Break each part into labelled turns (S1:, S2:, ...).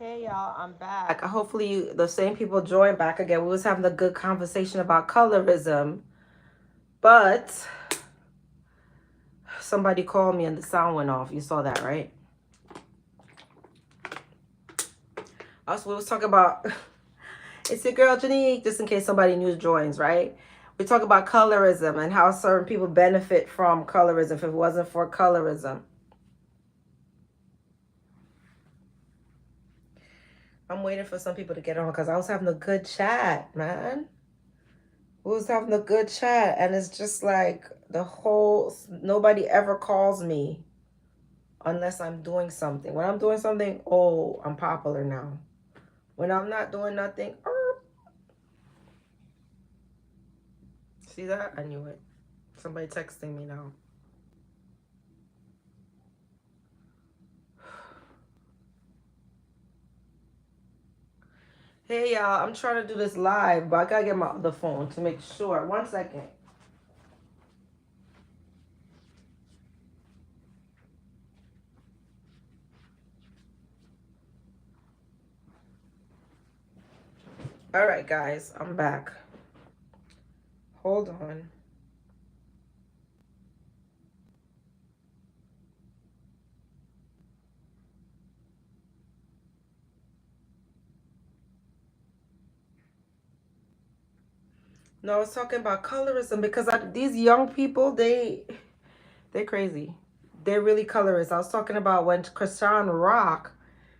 S1: Hey y'all, I'm back. Hopefully the same people join back again. We was having a good conversation about colorism, but somebody called me and the sound went off. You saw that, right? Also, we was talking about it's your girl Janique, just in case somebody new joins, right? We talk about colorism and how certain people benefit from colorism if it wasn't for colorism. I'm waiting for some people to get on because I was having a good chat, man. We was having a good chat, and it's just like nobody ever calls me unless I'm doing something. When I'm doing something, oh, I'm popular now. When I'm not doing nothing, see that? I knew it. Somebody texting me now. Hey y'all, I'm trying to do this live, but I gotta get my other phone to make sure. 1 second. All right, guys, I'm back. Hold on. No, I was talking about colorism because these young people, they're crazy. They're really colorist. I was talking about when Krishan Rock,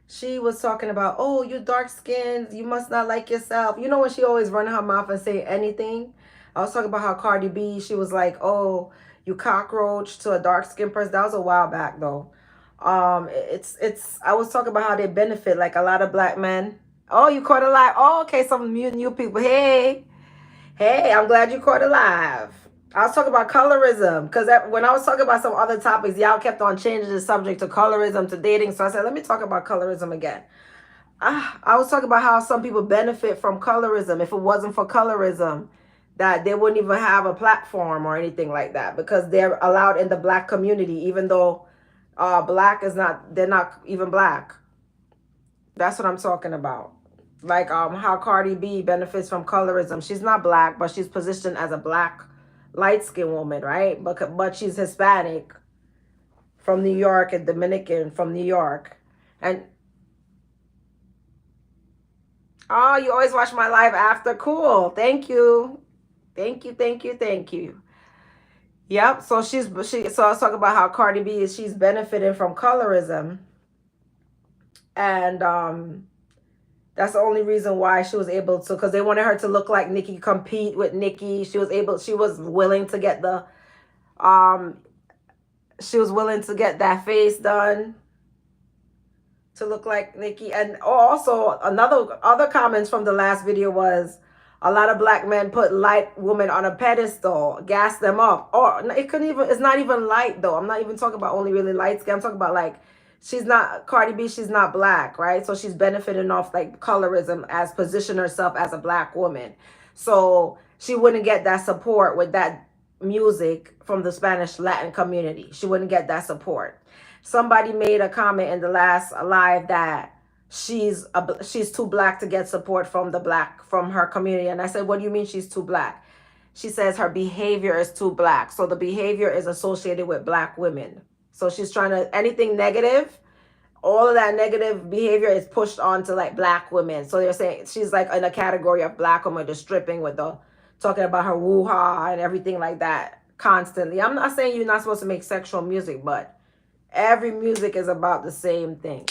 S1: she was talking about, oh, you dark skins, you must not like yourself. You know when she always run her mouth and say anything? I was talking about how Cardi B, she was like, oh, you cockroach to a dark skinned person. That was a while back though. It's I was talking about how they benefit like a lot of black men. Oh, you caught a live. Oh, okay, some new people. Hey, I'm glad you caught it live. I was talking about colorism because when I was talking about some other topics, y'all kept on changing the subject to colorism to dating. So I said, let me talk about colorism again. I was talking about how some people benefit from colorism. If it wasn't for colorism, that they wouldn't even have a platform or anything like that because they're allowed in the black community, even though black is not, they're not even black. That's what I'm talking about. Like how Cardi B benefits from colorism. She's not black, but she's positioned as a black light skinned woman, right? But she's Hispanic from New York and Dominican from New York. And oh, you always watch my live after. Cool. Thank you. Thank you. Yep. So I was talking about how Cardi B she's benefiting from colorism. And that's the only reason why she was able to, because they wanted her to look like Nicki, compete with Nicki. She was willing to get um, she was willing to get that face done to look like Nicki. And also other comments from the last video was a lot of black men put light women on a pedestal, gas them up. Or it's not even light though. I'm not even talking about only really light skin. I'm talking about like, she's not Cardi B, she's not black, right? So she's benefiting off like colorism as position herself as a black woman. So she wouldn't get that support with that music from the Spanish Latin community. She wouldn't get that support. Somebody made a comment in the last live that she's too black to get support from her community, and I said, what do you mean she's too black? She says her behavior is too black, so the behavior is associated with black women. So she's trying to, anything negative, all of that negative behavior is pushed onto like black women. So they're saying she's like in a category of black women, just stripping with the talking about her woo-ha and everything like that constantly. I'm not saying you're not supposed to make sexual music, but every music is about the same thing.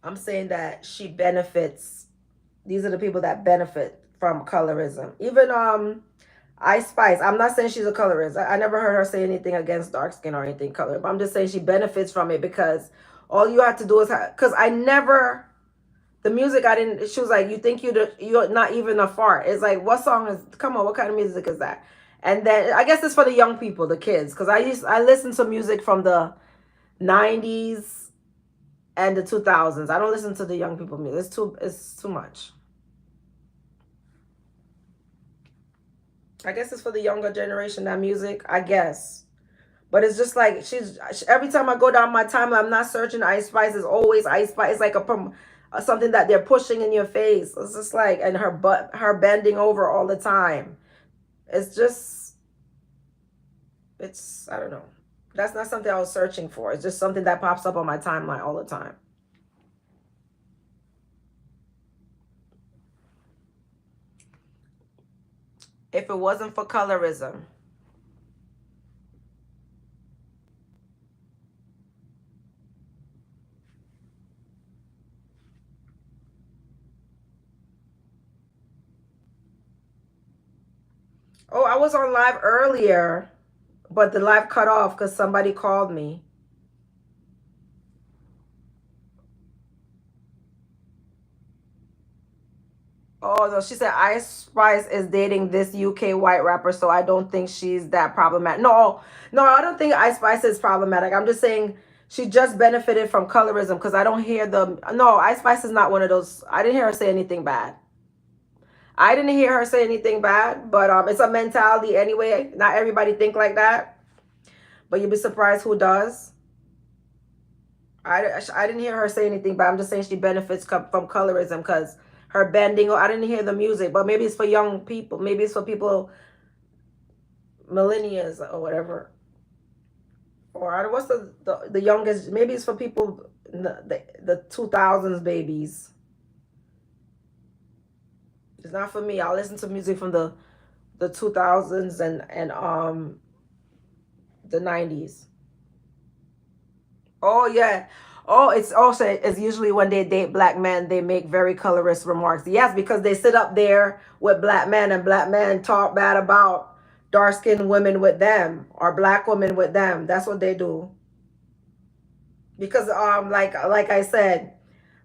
S1: I'm saying that she benefits. These are the people that benefit from colorism. Even Ice Spice. I'm not saying she's a colorist. I never heard her say anything against dark skin or anything color. But I'm just saying she benefits from it because all you have to do is because I never the music I didn't. She was like, you think you're not even a fart. It's like, what song is? Come on, what kind of music is that? And then I guess it's for the young people, the kids, because I listen to music from the 90s and the 2000s. I don't listen to the young people music. It's too much. I guess it's for the younger generation, that music, I guess. But it's just like every time I go down my timeline, I'm not searching Ice Spice. It's always Ice Spice. It's like something that they're pushing in your face. It's just like, and her bending over all the time. It's just, it's, I don't know. That's not something I was searching for. It's just something that pops up on my timeline all the time. If it wasn't for colorism. Oh, I was on live earlier, but the live cut off because somebody called me. Oh no, she said Ice Spice is dating this UK white rapper, so I don't think she's that problematic. No, no, I don't think Ice Spice is problematic. I'm just saying she just benefited from colorism because I don't hear the no, Ice Spice is not one of those. I didn't hear her say anything bad. I didn't hear her say anything bad, but it's a mentality anyway. Not everybody think like that, but you'd be surprised who does. I didn't hear her say anything, but I'm just saying she benefits from colorism because her bending. I didn't hear the music, but maybe it's for young people. Maybe it's for people, millennials or whatever. Or what's the youngest? Maybe it's for people, the 2000s babies. It's not for me. I'll listen to music from the 2000s and the 90s. Oh yeah. Oh, it's also it's usually when they date black men, they make very colorist remarks. Yes, because they sit up there with black men and black men talk bad about dark skinned women with them or black women with them. That's what they do. Because like I said,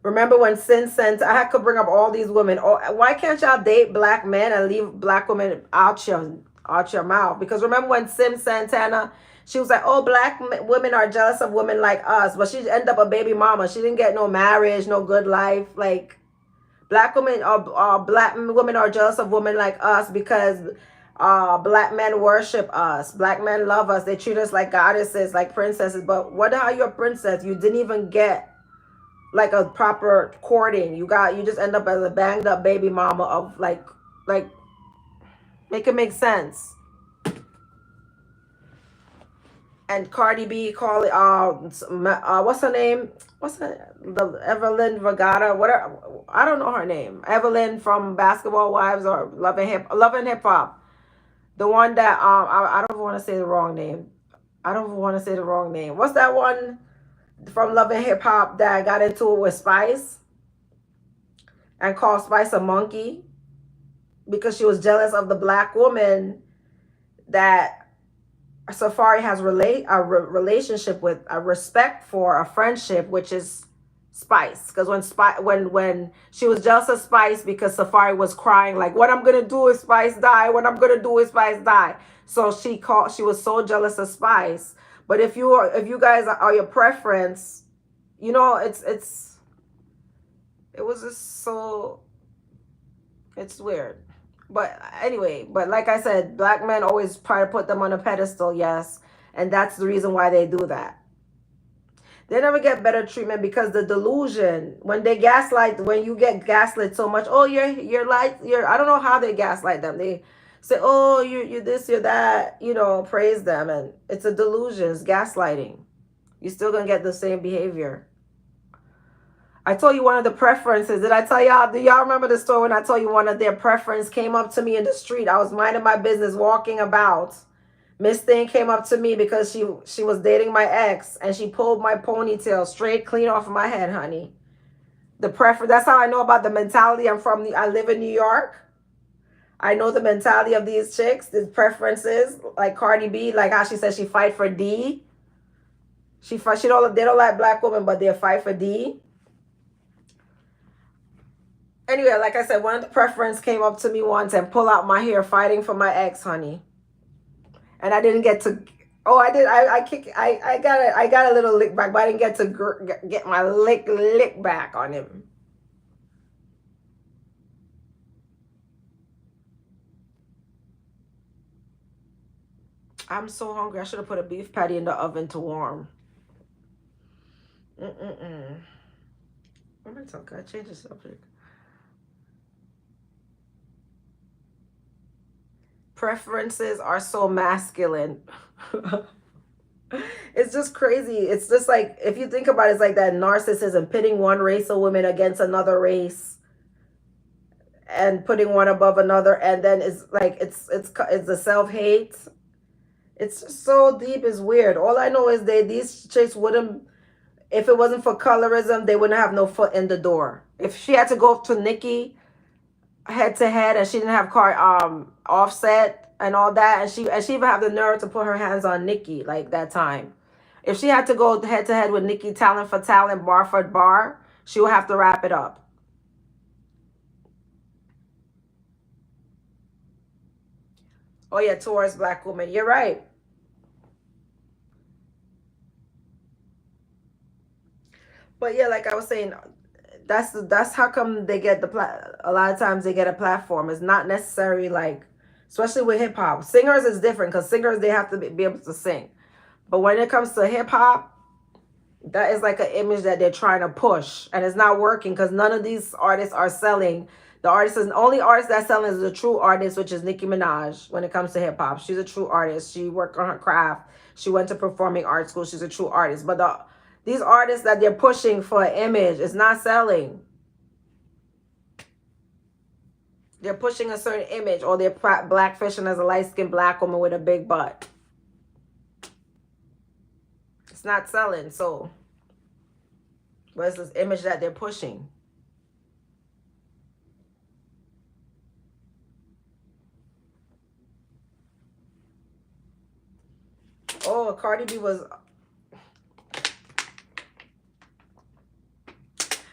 S1: remember when Sin sent I could bring up all these women. Oh, why can't y'all date black men and leave black women out your mouth? Because remember when Sim Santana, she was like, "Oh, women are jealous of women like us," but she ended up a baby mama. She didn't get no marriage, no good life. Like black women are jealous of women like us because black men worship us. Black men love us. They treat us like goddesses, like princesses. But what the hell, you're a princess? You didn't even get like a proper courting. You just end up as a banged up baby mama of like make it make sense. And Cardi B call it what's her name? What's her the Evelyn Vergara? Whatever, I don't know her name. Evelyn from Basketball Wives or Love and Hip Hop. The one that I don't want to say the wrong name. I don't want to say the wrong name. What's that one from Love and Hip Hop that got into it with Spice and called Spice a monkey because she was jealous of the black woman that Safari has relationship with, a respect for, a friendship, which is Spice. Because when she was jealous of Spice because Safari was crying like, "What I'm gonna do if Spice die? What I'm gonna do if Spice die?" So she was so jealous of Spice. But if you guys are your preference, it was just so, it's weird. But anyway, but like I said, black men always try to put them on a pedestal, yes. And that's the reason why they do that. They never get better treatment because the delusion, when you get gaslit so much, oh, I don't know how they gaslight them. They say, oh, you're this, you're that, praise them. And it's a delusion, it's gaslighting. You're still going to get the same behavior. I told you one of the preferences. Did I tell y'all? Do y'all remember the story when I told you one of their preference came up to me in the street? I was minding my business, walking about. Miss Thing came up to me because she was dating my ex, and she pulled my ponytail straight clean off of my head, honey. That's how I know about the mentality. I live in New York. I know the mentality of these chicks, these preferences, like Cardi B, like how she says she fight for D. They don't like black women, but they fight for D. Anyway, like I said, one of the preference came up to me once and pull out my hair fighting for my ex, honey. And I didn't get to. Oh, I did. I got a little lick back, but I didn't get to get my lick back on him. I'm so hungry. I should have put a beef patty in the oven to warm. Mm-mm-mm. What am I talking? I changed the subject. Preferences are so masculine. It's just crazy. It's just like, if you think about it, it's like that narcissism, pitting one race of women against another race and putting one above another, and then it's like it's the self-hate. It's just so deep, it's weird. All I know is these chicks wouldn't, if it wasn't for colorism, they wouldn't have no foot in the door. If she had to go to Nikki head to head, and she didn't have car Offset and all that, and she even have the nerve to put her hands on Nikki like that time. If she had to go head to head with Nikki, talent for talent, bar for bar, she would have to wrap it up. Oh yeah, towards black women, you're right. But yeah, like I was saying, that's how come they get a lot of times they get a platform. It's not necessarily like, especially with hip hop, singers is different, because singers, they have to be able to sing. But when it comes to hip hop, that is like an image that they're trying to push, and it's not working, because none of these artists are selling. The only artist that's selling is the true artist, which is Nicki Minaj. When it comes to hip hop, she's a true artist. She worked on her craft. She went to performing arts school. She's a true artist. But these artists that they're pushing for an image is not selling. They're pushing a certain image, or they're blackfishing as a light-skinned black woman with a big butt. It's not selling. So what's this image that they're pushing? Oh, Cardi B was,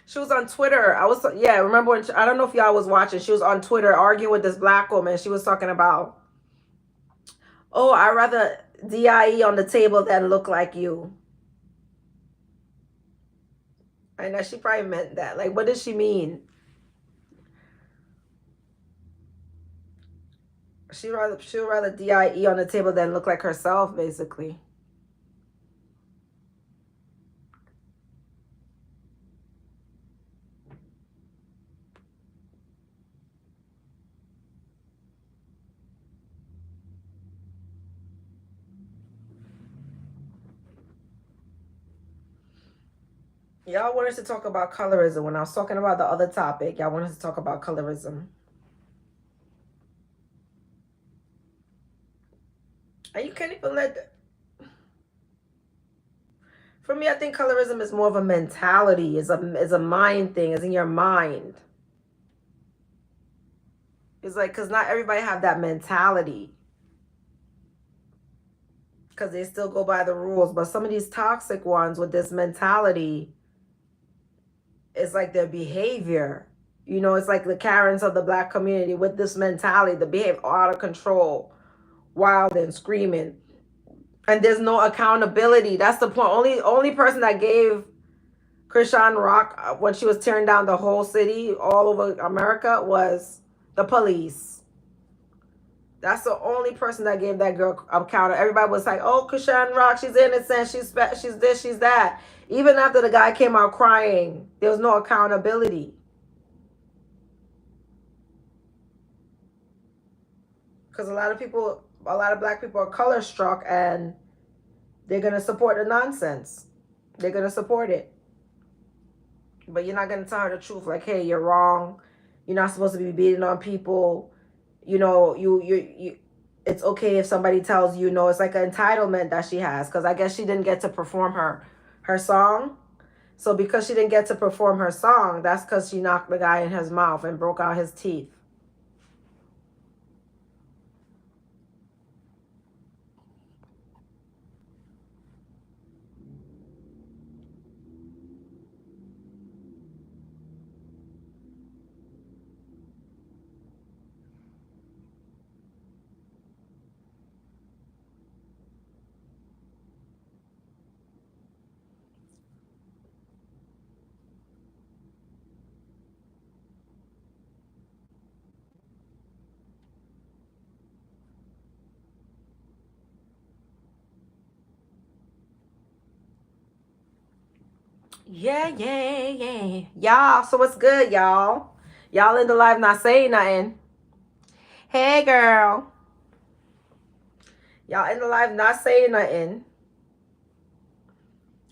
S1: she was on Twitter. Yeah, remember when I don't know if y'all was watching. She was on Twitter arguing with this black woman. She was talking about, oh, I'd rather DIE on the table than look like you. I know she probably meant that. Like, what does she mean? She'll rather DIE on the table than look like herself, basically. Y'all wanted to talk about colorism. When I was talking about the other topic, y'all wanted to talk about colorism. And you can't even let. For me, I think colorism is more of a mentality. Is a mind thing. It's in your mind. It's like, because not everybody have that mentality. Because they still go by the rules. But some of these toxic ones with this mentality, it's like their behavior. It's like the Karens of the black community with this mentality, the behavior out of control, wild and screaming. And there's no accountability. That's the point. Only person that gave Krishan Rock, when she was tearing down the whole city all over America, was the police. That's the only person that gave that girl account. Everybody was like, "Oh, Krishan Rock, she's innocent. She's this, she's that." Even after the guy came out crying, there was no accountability. Because a lot of black people are color struck, and they're gonna support the nonsense. They're gonna support it. But you're not gonna tell her the truth. Like, hey, you're wrong. You're not supposed to be beating on people. You. It's okay if somebody tells you no. It's like an entitlement that she has, because I guess she didn't get to perform her song. So because she didn't get to perform her song, that's because she knocked the guy in his mouth and broke out his teeth. Yeah, yeah, yeah. Y'all, so what's good, y'all? Y'all in the live not saying nothing. Hey, girl. Y'all in the live not saying nothing.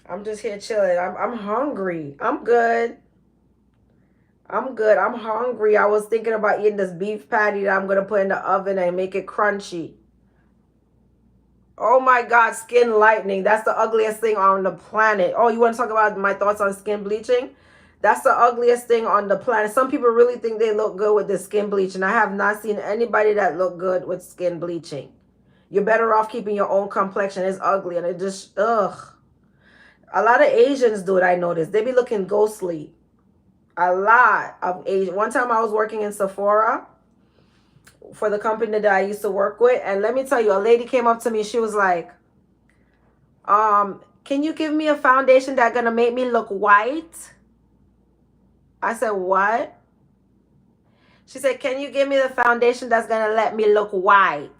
S1: I'm just here chilling. I'm hungry. I'm good. I'm good. I'm hungry. I was thinking about eating this beef patty that I'm gonna put in the oven and make it crunchy. Oh my God, skin lightening. That's the ugliest thing on the planet. Oh, you want to talk about my thoughts on skin bleaching? That's the ugliest thing on the planet. Some people really think they look good with the skin bleaching. I have not seen anybody that look good with skin bleaching. You're better off keeping your own complexion. It's ugly and it just, ugh. A lot of Asians do it, I noticed. They be looking ghostly. A lot of Asian. One time I was working in Sephora for the company that I used to work with. And let me tell you, a lady came up to me. She was like, can you give me a foundation that's gonna make me look white? I said, what? She said, can you give me the foundation that's gonna let me look white?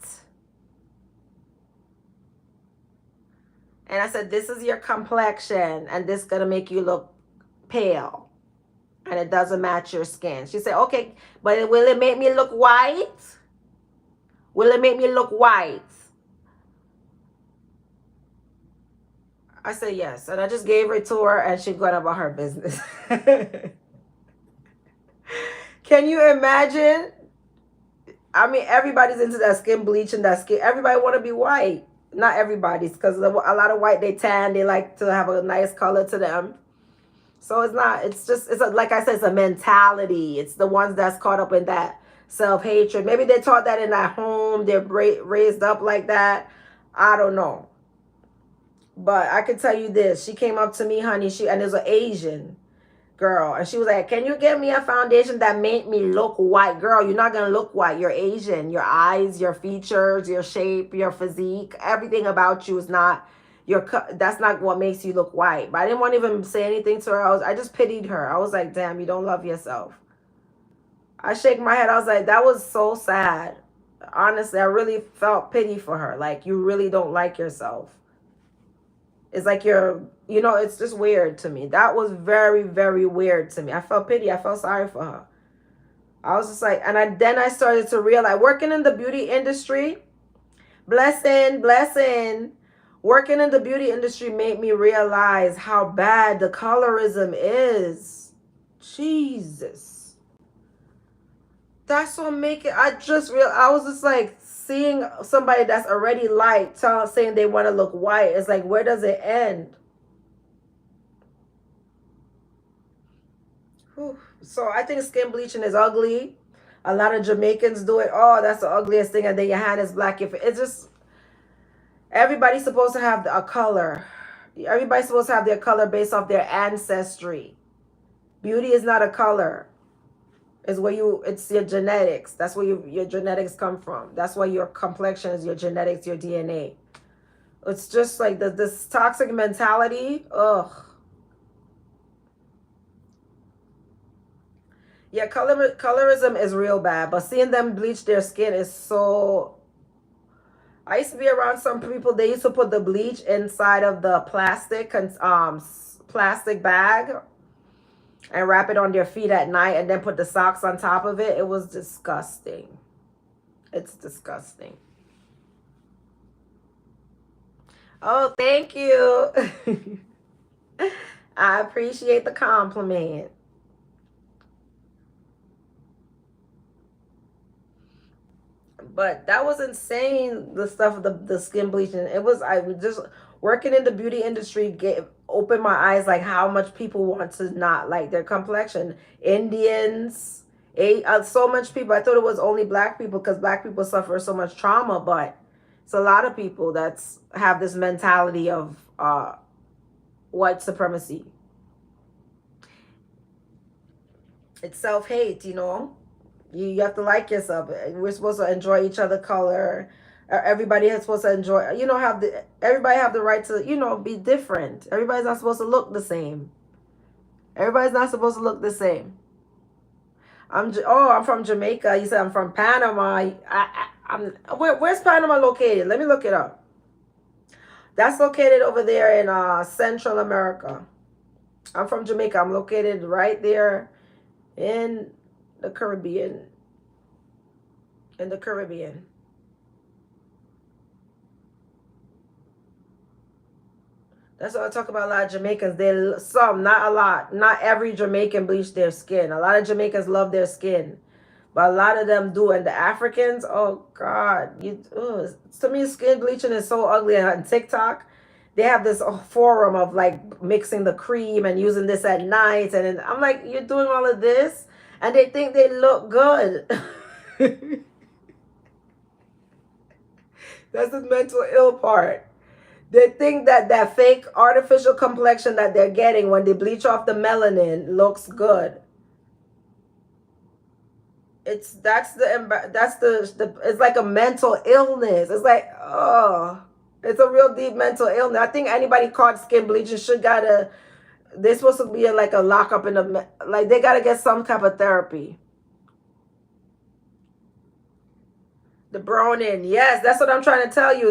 S1: And I said, this is your complexion, and this is gonna make you look pale, and it doesn't match your skin. She said, okay, but will it make me look white? Will it make me look white? I said, yes. And I just gave her to her, and she got about her business. Can you imagine? I mean, everybody's into that skin bleach and that skin. Everybody want to be white. Not everybody's, because a lot of white, they tan. They like to have a nice color to them. So it's not. It's just. Like I said, it's a mentality. It's the ones that's caught up in that self-hatred. Maybe they taught that in that home. They're raised up like that. I don't know. But I can tell you this. She came up to me, honey. And there's an Asian girl, and she was like, can you give me a foundation that made me look white? Girl, you're not gonna look white. You're Asian. Your eyes, your features, your shape, your physique, everything about you is not that's not what makes you look white. But I didn't want to even say anything to her. I just pitied her. I was like, damn, you don't love yourself. I shake my head. I was like, that was so sad. Honestly, I really felt pity for her. Like, you really don't like yourself. It's like it's just weird to me. That was very, very weird to me. I felt pity. I felt sorry for her. I was just like, then I started to realize, working in the beauty industry, blessing. Working in the beauty industry made me realize how bad the colorism is. Jesus. That's what make it. I was just like, seeing somebody that's already light saying they want to look white. It's like, where does it end? Whew. So I think skin bleaching is ugly. A lot of Jamaicans do it. Oh, that's the ugliest thing. And then your hand is black. It's just, everybody's supposed to have a color. Everybody's supposed to have their color based off their ancestry. Beauty is not a color. It's your genetics. That's where your genetics come from. That's why your complexion is your genetics, your DNA. It's just like this toxic mentality. Ugh. Yeah, colorism is real bad, but seeing them bleach their skin is so. I used to be around some people. They used to put the bleach inside of the plastic bag and wrap it on their feet at night, and then put the socks on top of it. It was disgusting. It's disgusting. Oh, thank you. I appreciate the compliment. But that was insane. The stuff, the skin bleaching. I was just working in the beauty industry, opened my eyes like how much people want to not like their complexion. Indians, so much people. I thought it was only black people because black people suffer so much trauma, but it's a lot of people that's have this mentality of white supremacy. It's self-hate. You have to like yourself. We're supposed to enjoy each other color. Everybody is supposed to enjoy, everybody have the right to, be different. Everybody's not supposed to look the same. Everybody's not supposed to look the same. I'm from Jamaica. You said I'm from Panama. Where's Panama located? Let me look it up. That's located over there in Central America. I'm from Jamaica. I'm located right there in the Caribbean. In the Caribbean. That's what I talk about. A lot of Jamaicans, some, not a lot, not every Jamaican bleach their skin. A lot of Jamaicans love their skin, but a lot of them do. And the Africans, oh God, to me, skin bleaching is so ugly. And on TikTok, they have this forum of like mixing the cream and using this at night, and I'm like, you're doing all of this, and they think they look good. That's the mental ill part. They think that that fake artificial complexion that they're getting when they bleach off the melanin looks good. That's the it's like a mental illness. It's like, oh, it's a real deep mental illness. I think anybody caught skin bleaching should gotta, they're supposed to be in like a lockup in a, like they gotta get some type of therapy. The browning, yes, that's what I'm trying to tell you.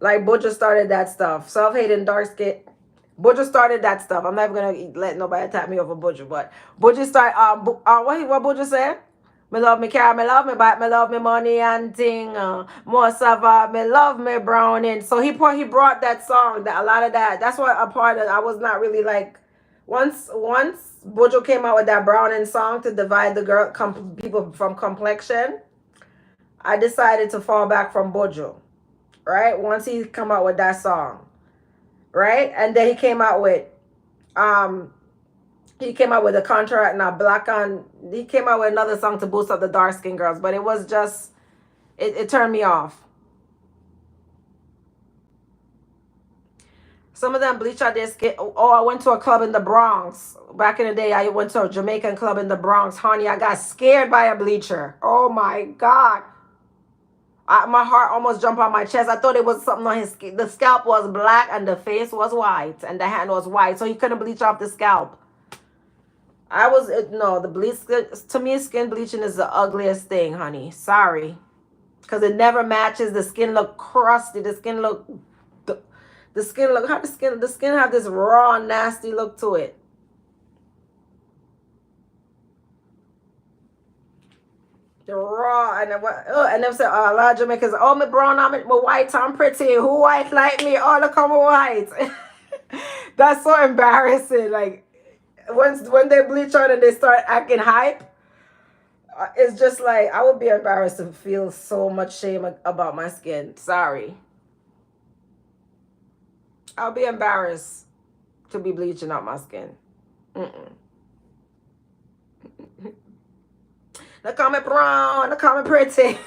S1: Like Butcher started that stuff. Self-hating dark skin. Butcher started that stuff. I'm never gonna let nobody attack me over Butcher, but Butcher started. What Butcher said? Me love me car, me love me bike, me love me money and thing. More sava, me love me browning. So he brought that song. That a lot of that. That's what a part of. I was not really like. Once Bojo came out with that browning song to divide the people from complexion, I decided to fall back from Bojo. Right? Once he come out with that song, right? And then um he came out with a contract now black on he came out with another song to boost up the dark skinned girls, but it was just it turned me off. Some of them bleach out their skin. Oh, I went to a club in the Bronx. Back in the day, I went to a Jamaican club in the Bronx. Honey, I got scared by a bleacher. Oh my God. My heart almost jumped on my chest. I thought it was something on his skin. The scalp was black and the face was white and the hand was white. So he couldn't bleach off the scalp. No, the bleach, to me, skin bleaching is the ugliest thing, honey. Sorry. Because it never matches. The skin look crusty. The skin look, how the skin have this raw, nasty look to it. The raw and them say, oh, a lot of Jamaicans, oh, me brown, I'm white, I'm pretty. Who white like me? Oh, look, I'm white. That's so embarrassing. Like when they bleach out and they start acting hype, it's just like I would be embarrassed to feel so much shame about my skin. Sorry, I'll be embarrassed to be bleaching out my skin. Mm-mm. Look, call me brown. Look, call me pretty.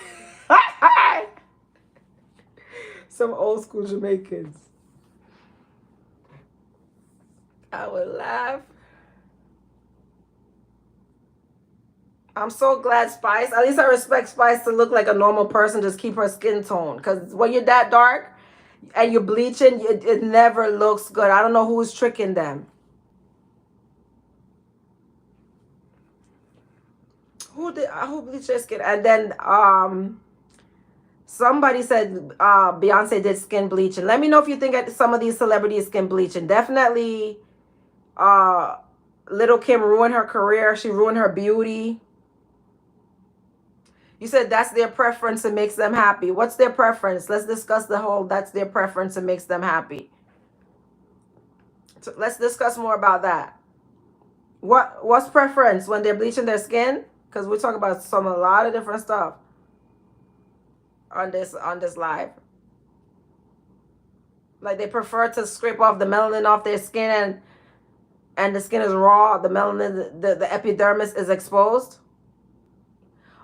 S1: Some old school Jamaicans. I would laugh. I'm so glad Spice. At least I respect Spice to look like a normal person. Just keep her skin tone. Because when you're that dark and you're bleaching, it never looks good. I don't know who's tricking them. Who bleached their skin? And then somebody said Beyonce did skin bleaching. Let me know if you think that some of these celebrities skin bleaching. Definitely, uh, Little Kim ruined her career. She ruined her beauty. You said that's their preference and makes them happy. What's their preference? Let's discuss the whole that's their preference and makes them happy. So let's discuss more about that. What's preference when they're bleaching their skin? Because we're talking about a lot of different stuff on this live. Like they prefer to scrape off the melanin off their skin and the skin is raw. The melanin, the epidermis is exposed.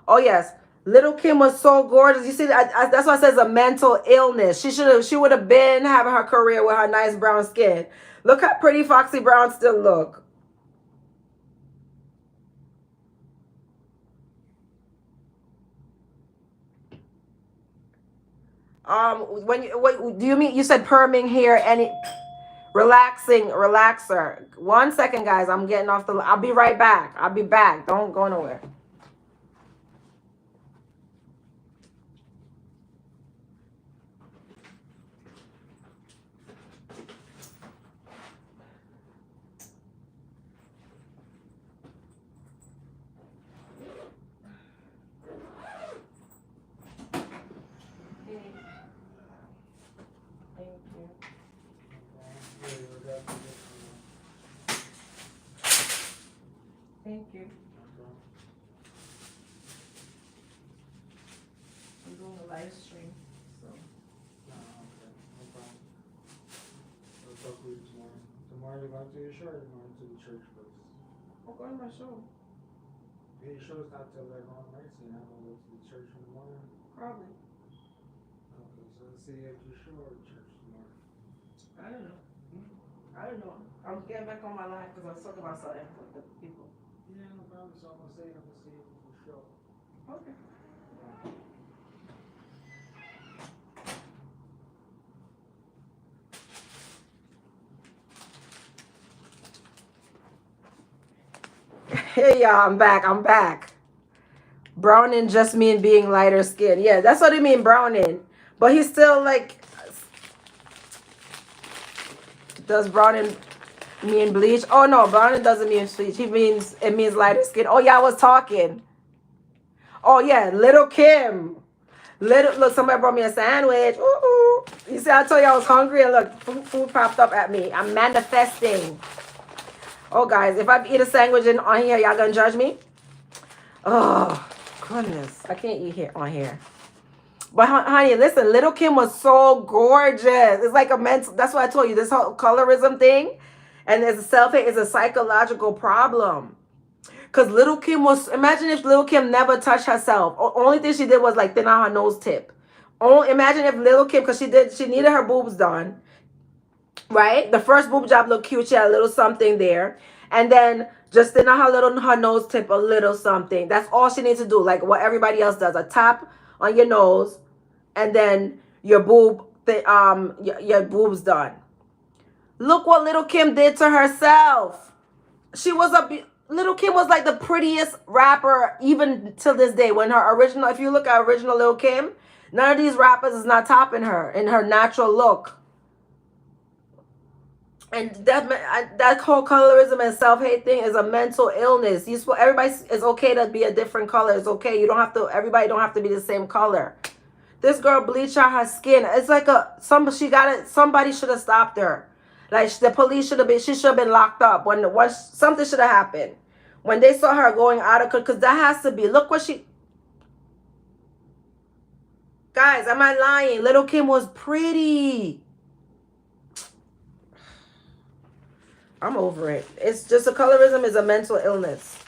S1: Oh yes, Little Kim was so gorgeous. You see, that's why I says a mental illness. She would have been having her career with her nice brown skin. Look how pretty Foxy Brown still look. What do you mean? You said perming hair and relaxing, relaxer. 1 second, guys. I'm getting off the. I'll be right back. I'll be back. Don't go nowhere. Okay.
S2: Okay.
S1: I'm doing a live stream, so.
S2: Okay. No problem. I'll talk to you tomorrow. Tomorrow you're going to your show or you're going to the church first?
S1: I'll go to my show.
S2: Yeah, your show's not till later on, right? So you're not going to go to the church in the morning?
S1: Probably.
S2: Okay, so let's see if your show or church tomorrow.
S1: I don't know. I don't know. I'm getting back on my live because I was talking about something with the people.
S2: Yeah, no problem. So I'm going to say, I'm going to see if your show.
S1: Okay. Hey y'all, I'm back. I'm back. Browning just mean being lighter skin. Yeah, that's what it mean, browning. But he's still like, does browning mean bleach? Oh no, browning doesn't mean bleach. It means lighter skin. Oh yeah, I was talking. Oh yeah, little Kim. Look, somebody brought me a sandwich. Ooh. You see, I told you I was hungry, and look, food popped up at me. I'm manifesting. Oh guys, if I eat a sandwich on here, y'all gonna judge me? Oh goodness, I can't eat here on here. But honey, listen, little Kim was so gorgeous. It's like a mental. That's what I told you. This whole colorism thing, and there's a self-hate is a psychological problem. Cause little Kim was. Imagine if little Kim never touched herself. Only thing she did was like thin out her nose tip. Imagine if little Kim, cause she needed her boobs done, right? The first boob job looked cute. She had a little something there, and then just thin out her nose tip, a little something. That's all she needs to do. Like what everybody else does. A tap on your nose, and then your your boobs done. Look what little Kim did to herself. She was Little Kim was like the prettiest rapper even till this day. When her original, if you look at original Little Kim, none of these rappers is not topping her in her natural look. And that whole colorism and self-hate thing is a mental illness. Everybody is okay to be a different color. It's okay. Everybody don't have to be the same color. This girl bleached out her skin. It's like somebody should have stopped her. Like the police she should have been locked up when something should have happened. When they saw her going out of because that has to be. Look what guys, am I lying? Little Kim was pretty. I'm over it. It's just colorism is a mental illness.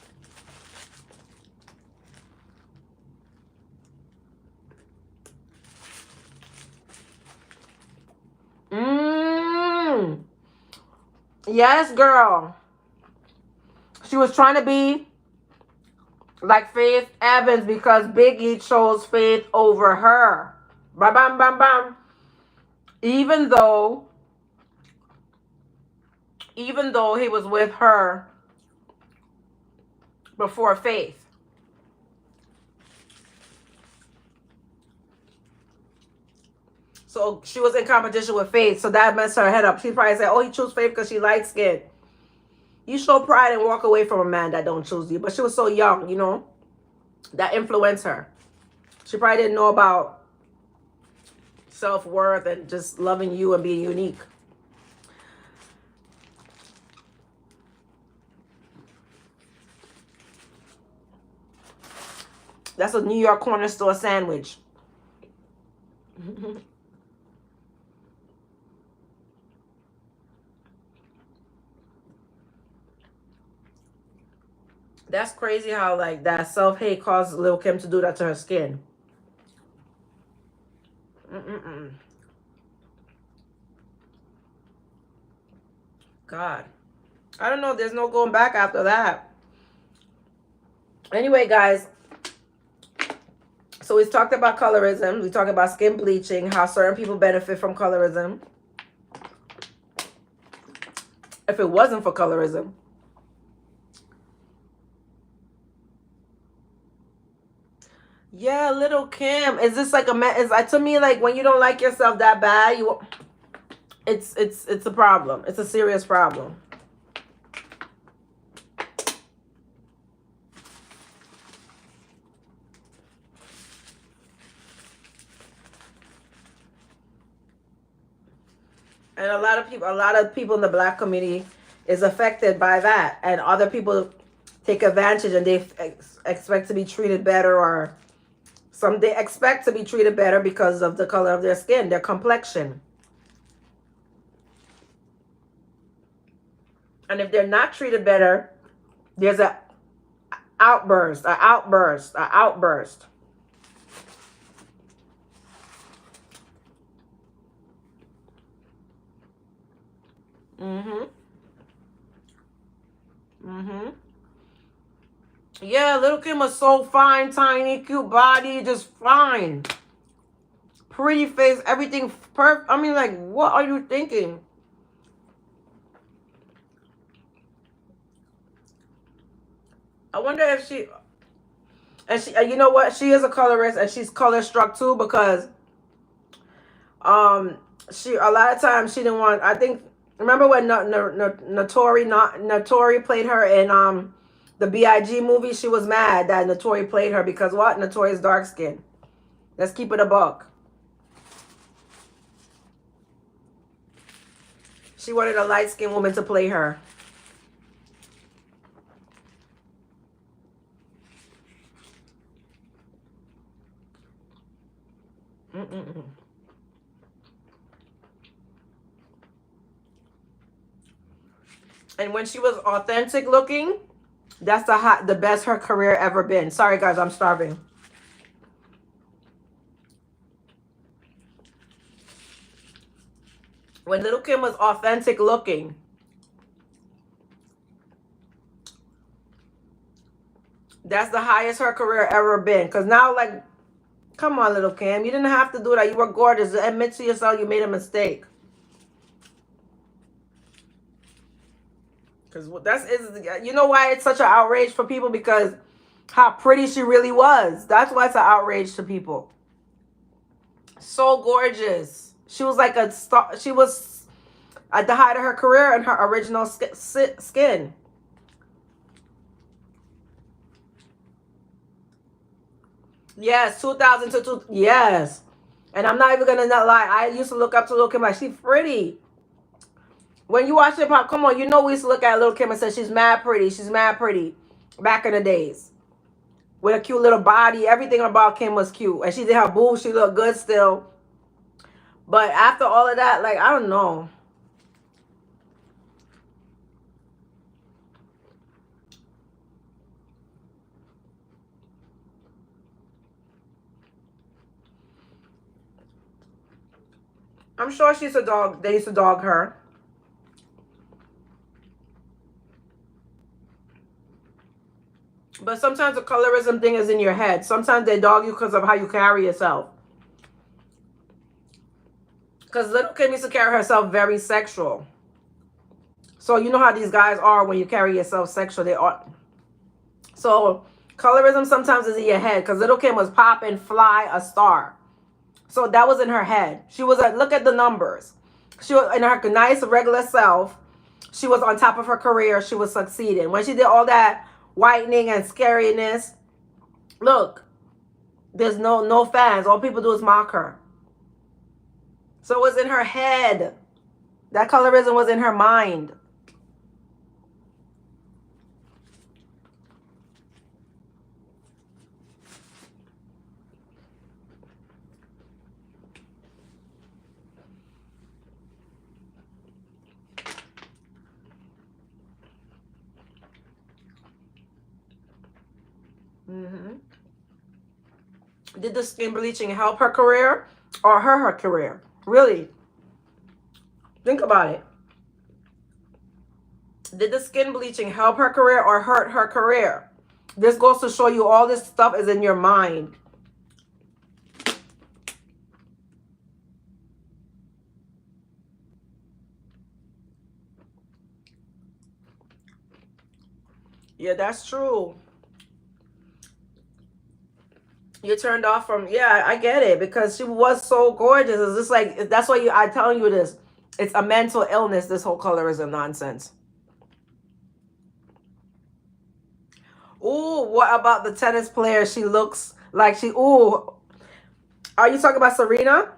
S1: Yes, girl. She was trying to be like Faith Evans because Biggie chose Faith over her. Bam, bam, bam, bam. Even though he was with her before Faith. So she was in competition with Faith, so that messed her head up. She probably said, oh, he chose Faith because she light skinned. You show pride and walk away from a man that don't choose you. But she was so young, you know, that influenced her. She probably didn't know about self-worth and just loving you and being unique. That's a New York corner store sandwich. That's crazy how like that self-hate caused Lil Kim to do that to her skin. God. I don't know. There's no going back after that. Anyway, guys. So we talked about colorism. We talked about skin bleaching, how certain people benefit from colorism. If it wasn't for colorism. Yeah, Little Kim. Is this like to me like when you don't like yourself that bad, it's a problem. It's a serious problem. And a lot of people in the black community is affected by that. And other people take advantage, and they expect to be treated better, or some they expect to be treated better because of the color of their skin, their complexion. And if they're not treated better, there's a outburst, a outburst, a outburst. Mm-hmm. Mm-hmm. Yeah, Little Kim was so fine, tiny, cute body, just fine. Pretty face, everything perfect. I mean, like, what are you thinking? I wonder if she, and she, you know what? She is a colorist, and she's color struck too, because um, she a lot of times she didn't want. I think remember when Notori played her in the Big movie? She was mad that Notori played her because what? Notori's dark skin. Let's keep it a buck. She wanted a light skinned woman to play her. Mm-mm-mm. And when she was authentic looking, that's the best her career ever been. Sorry guys, I'm starving. When Little Kim was authentic looking, that's the highest her career ever been. Cause now, like, come on, Little Kim, you didn't have to do that. You were gorgeous. Admit to yourself you made a mistake. Cause that's is you know why it's such an outrage for people, because how pretty she really was. That's why it's an outrage to people. So gorgeous. She was like a star. She was at the height of her career in her original skin. Yes, 2002. Yes. And I'm not even gonna not lie. I used to look up to Lil Kim like she's pretty. When you watch hip hop, come on, you know we used to look at Lil Kim and say she's mad pretty. She's mad pretty. Back in the days. With a cute little body. Everything about Kim was cute. And she did her boobs. She looked good still. But after all of that, like, I don't know. I'm sure she's a dog. They used to dog her. But sometimes the colorism thing is in your head. Sometimes they dog you because of how you carry yourself. Because Little Kim used to carry herself very sexual. So you know how these guys are when you carry yourself sexual. They are. So colorism sometimes is in your head. Because Little Kim was popping, fly, a star. So that was in her head. She was like, look at the numbers. She was in her nice regular self. She was on top of her career. She was succeeding. When she did all that whitening and scariness, look, there's no fans. All people do is mock her. So it was in her head. That colorism was in her mind. Mm-hmm. Did the skin bleaching help her career or hurt her career? Really? Think about it. Did the skin bleaching help her career or hurt her career? This goes to show you all this stuff is in your mind. Yeah, that's true. You turned off from, yeah, I get it, because she was so gorgeous. It's just like, that's why I telling you this. It's a mental illness, this whole colorism nonsense. Ooh, what about the tennis player? She looks like she, ooh. Are you talking about Serena?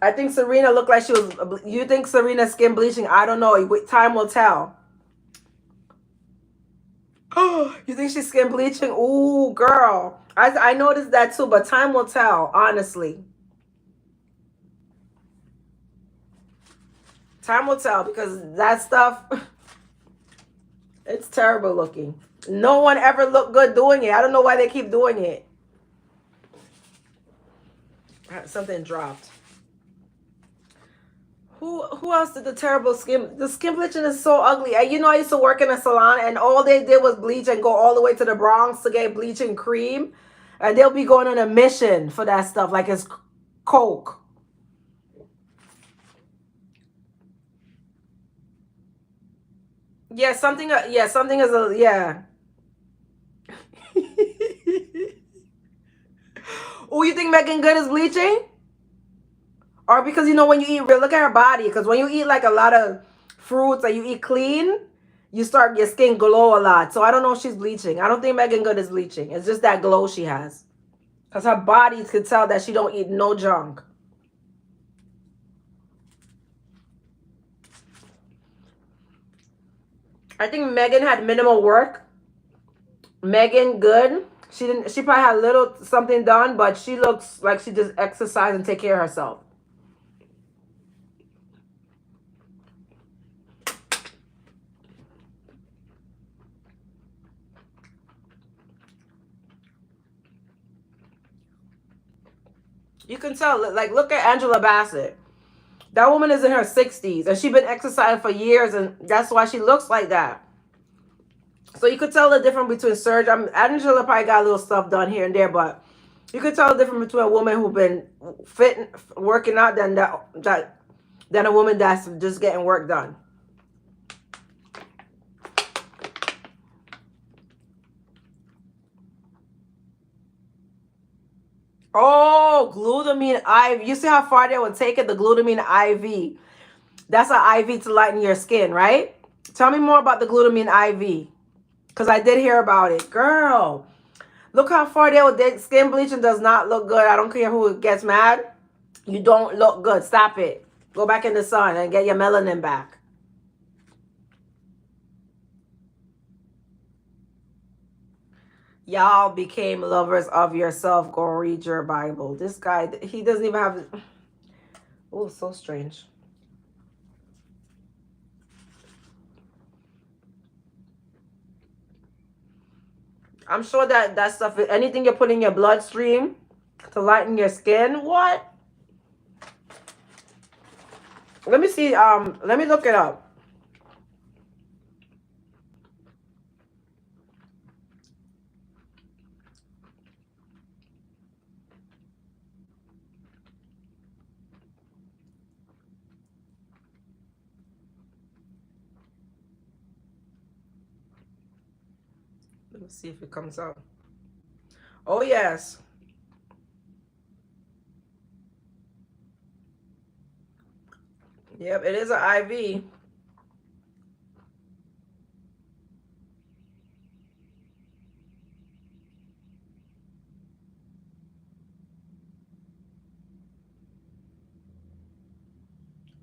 S1: I think Serena looked like she was, you think Serena's skin bleaching? I don't know. Time will tell. You think she's skin bleaching? Ooh, girl. I noticed that too, but time will tell, honestly. Time will tell because that stuff, it's terrible looking. No one ever looked good doing it. I don't know why they keep doing it. Something dropped. Who else did the terrible skin? The skin bleaching is so ugly. You know, I used to work in a salon, and all they did was bleach and go all the way to the Bronx to get bleaching cream, and they'll be going on a mission for that stuff, like it's coke. Yeah, something. Yeah, something is a yeah. Oh, you think Megan Good is bleaching? Or because you know when you eat real, look at her body. Because when you eat like a lot of fruits and you eat clean, you start your skin glow a lot. So I don't know if she's bleaching. I don't think Megan Good is bleaching. It's just that glow she has. Because her body could tell that she don't eat no junk. I think Megan had minimal work. Megan Good. She didn't. She probably had a little something done, but she looks like she just exercise and take care of herself. You can tell. Like, look at Angela Bassett. That woman is in her 60s and she's been exercising for years, and that's why she looks like that. So you could tell the difference between Serge. Angela probably got a little stuff done here and there, but you could tell the difference between a woman who's been fit, working out, than a woman that's just getting work done. Oh, glutamine IV. You see how far they would take it? The glutamine IV. That's an IV to lighten your skin, right? Tell me more about the glutamine IV. Because I did hear about it. Girl, look how far they would take. Skin bleaching does not look good. I don't care who gets mad. You don't look good. Stop it. Go back in the sun and get your melanin back. Y'all became lovers of yourself. Go read your Bible. This guy, he doesn't even have. Oh, so strange. I'm sure that stuff, anything you put in your bloodstream to lighten your skin, what? Let me see. Let me look it up. Let me see if it comes up. Oh, yes. Yep, it is an IV.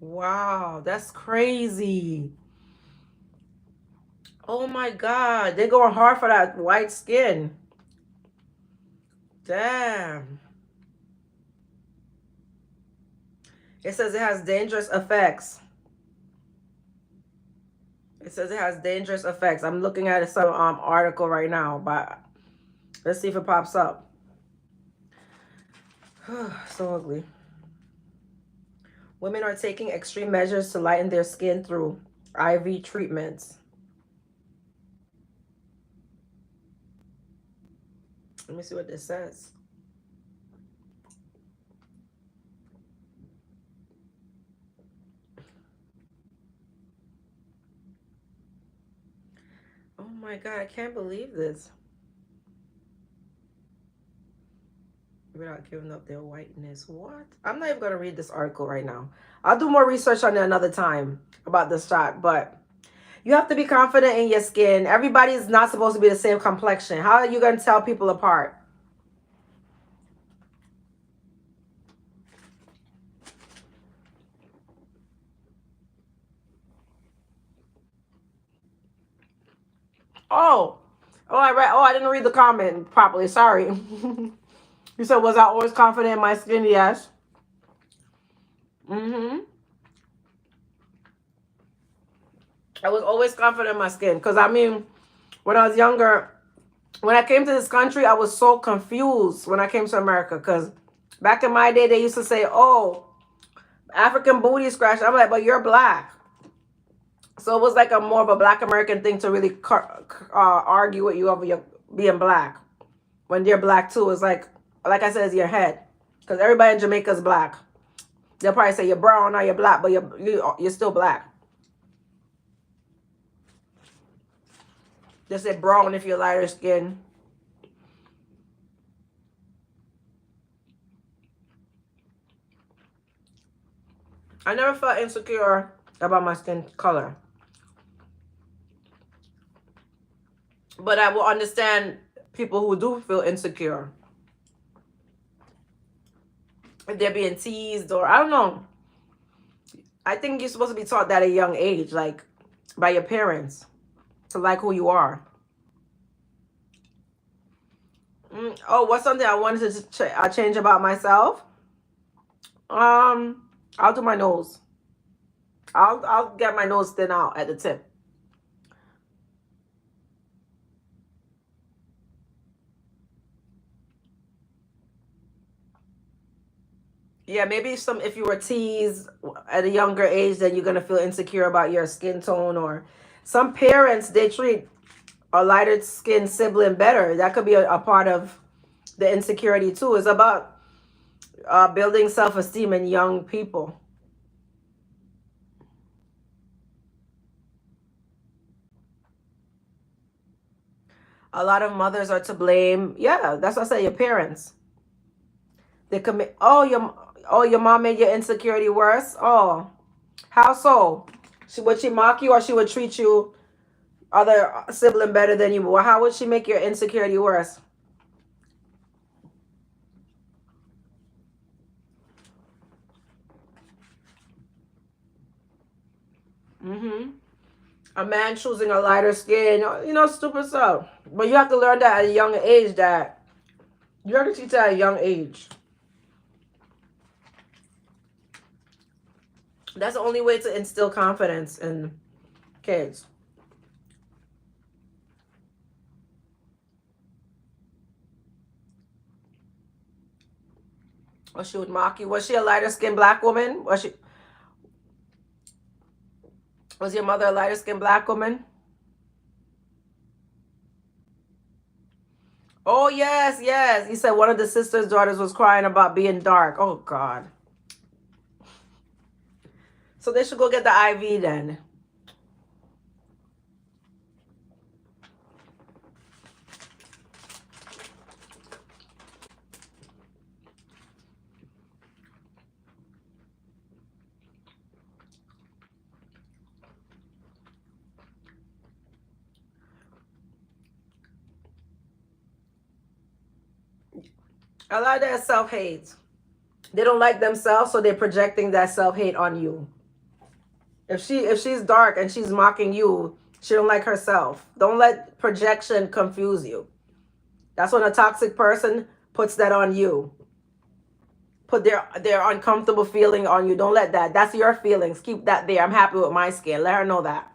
S1: Wow, that's crazy. Oh my God, they're going hard for that white skin. Damn. It says it has dangerous effects. It says it has dangerous effects. I'm looking at some article right now, but let's see if it pops up. So ugly. Women are taking extreme measures to lighten their skin through IV treatments. Let me see what this says. Oh my God, I can't believe this. Without giving up their whiteness. What? I'm not even going to read this article right now. I'll do more research on it another time about this shot, but you have to be confident in your skin. Everybody's not supposed to be the same complexion. How are you going to tell people apart? Oh, Oh, I read. Oh, I didn't read the comment properly. Sorry. You said, was I always confident in my skin? Yes. Mm-hmm. I was always confident in my skin. Because, I mean, when I was younger, when I came to this country, I was so confused when I came to America. Because back in my day, they used to say, oh, African booty scratch. I'm like, but you're black. So it was like a more of a black American thing to really argue with you over your being black. When they're black too, it's like I said, it's your head. Because everybody in Jamaica is black. They'll probably say you're brown or you're black, but you're still black. They say brown if you're lighter skin. I never felt insecure about my skin color. But I will understand people who do feel insecure. If they're being teased or I don't know. I think you're supposed to be taught that at a young age, like by your parents, to like who you are. Oh, what's something I wanted to change about myself? I'll do my nose. I'll get my nose thin out at the tip. Yeah, maybe some if you were teased at a younger age, then you're gonna feel insecure about your skin tone. Or some parents they treat a lighter skinned sibling better. That could be a part of the insecurity too. It's about building self esteem in young people. A lot of mothers are to blame. Yeah, that's what I say. Your parents they commit. Oh your mom made your insecurity worse. Oh, how so? Would she mock you or she would treat you other sibling better than you? Well, how would she make your insecurity worse? Mm-hmm. A man choosing a lighter skin, stupid stuff. But you have to learn that at a young age. That you have to teach that at a young age. That's the only way to instill confidence in kids. Or she would mock you. Was she a lighter skinned black woman? Was your mother a lighter skinned black woman? Oh yes, yes. You said one of the sister's daughters was crying about being dark. Oh God. So they should go get the IV then. A lot of that self hate. They don't like themselves, so they're projecting that self hate on you. If she's dark and she's mocking you, she don't like herself. Don't let projection confuse you. That's when a toxic person puts that on you. Put their uncomfortable feeling on you. Don't let that. That's your feelings. Keep that there. I'm happy with my skin. Let her know that.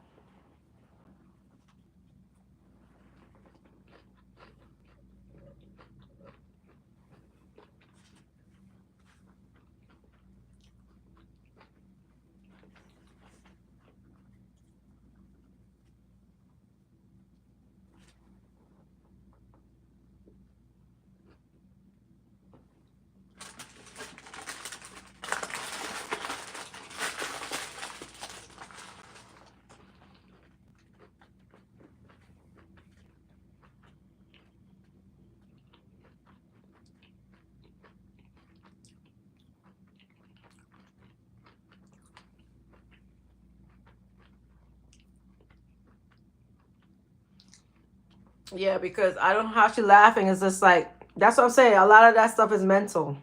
S1: Yeah, because I don't know how she laughing. It's just like that's what I'm saying. A lot of that stuff is mental.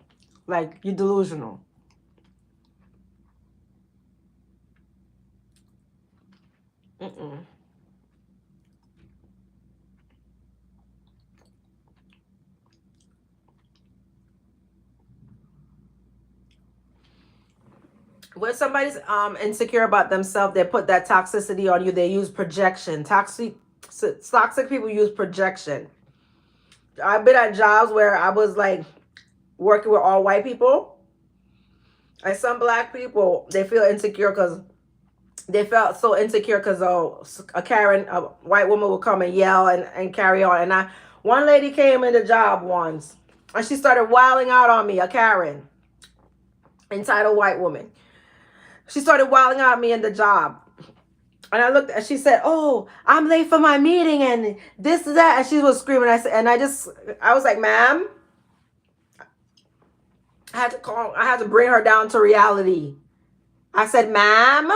S1: Like you're delusional. Mm-mm. When somebody's insecure about themselves, they put that toxicity on you. They use projection. Toxic people use projection. I've been at jobs where I was like working with all white people, and some black people they feel insecure because they felt so insecure because a white woman would come and yell and carry on. And one lady came in the job once, and she started wilding out on me, a Karen, entitled white woman. She started wilding out at me in the job. And I looked and she said, "Oh, I'm late for my meeting and this and that." And she was screaming. I was like, "Ma'am," I had to bring her down to reality. I said, Ma'am,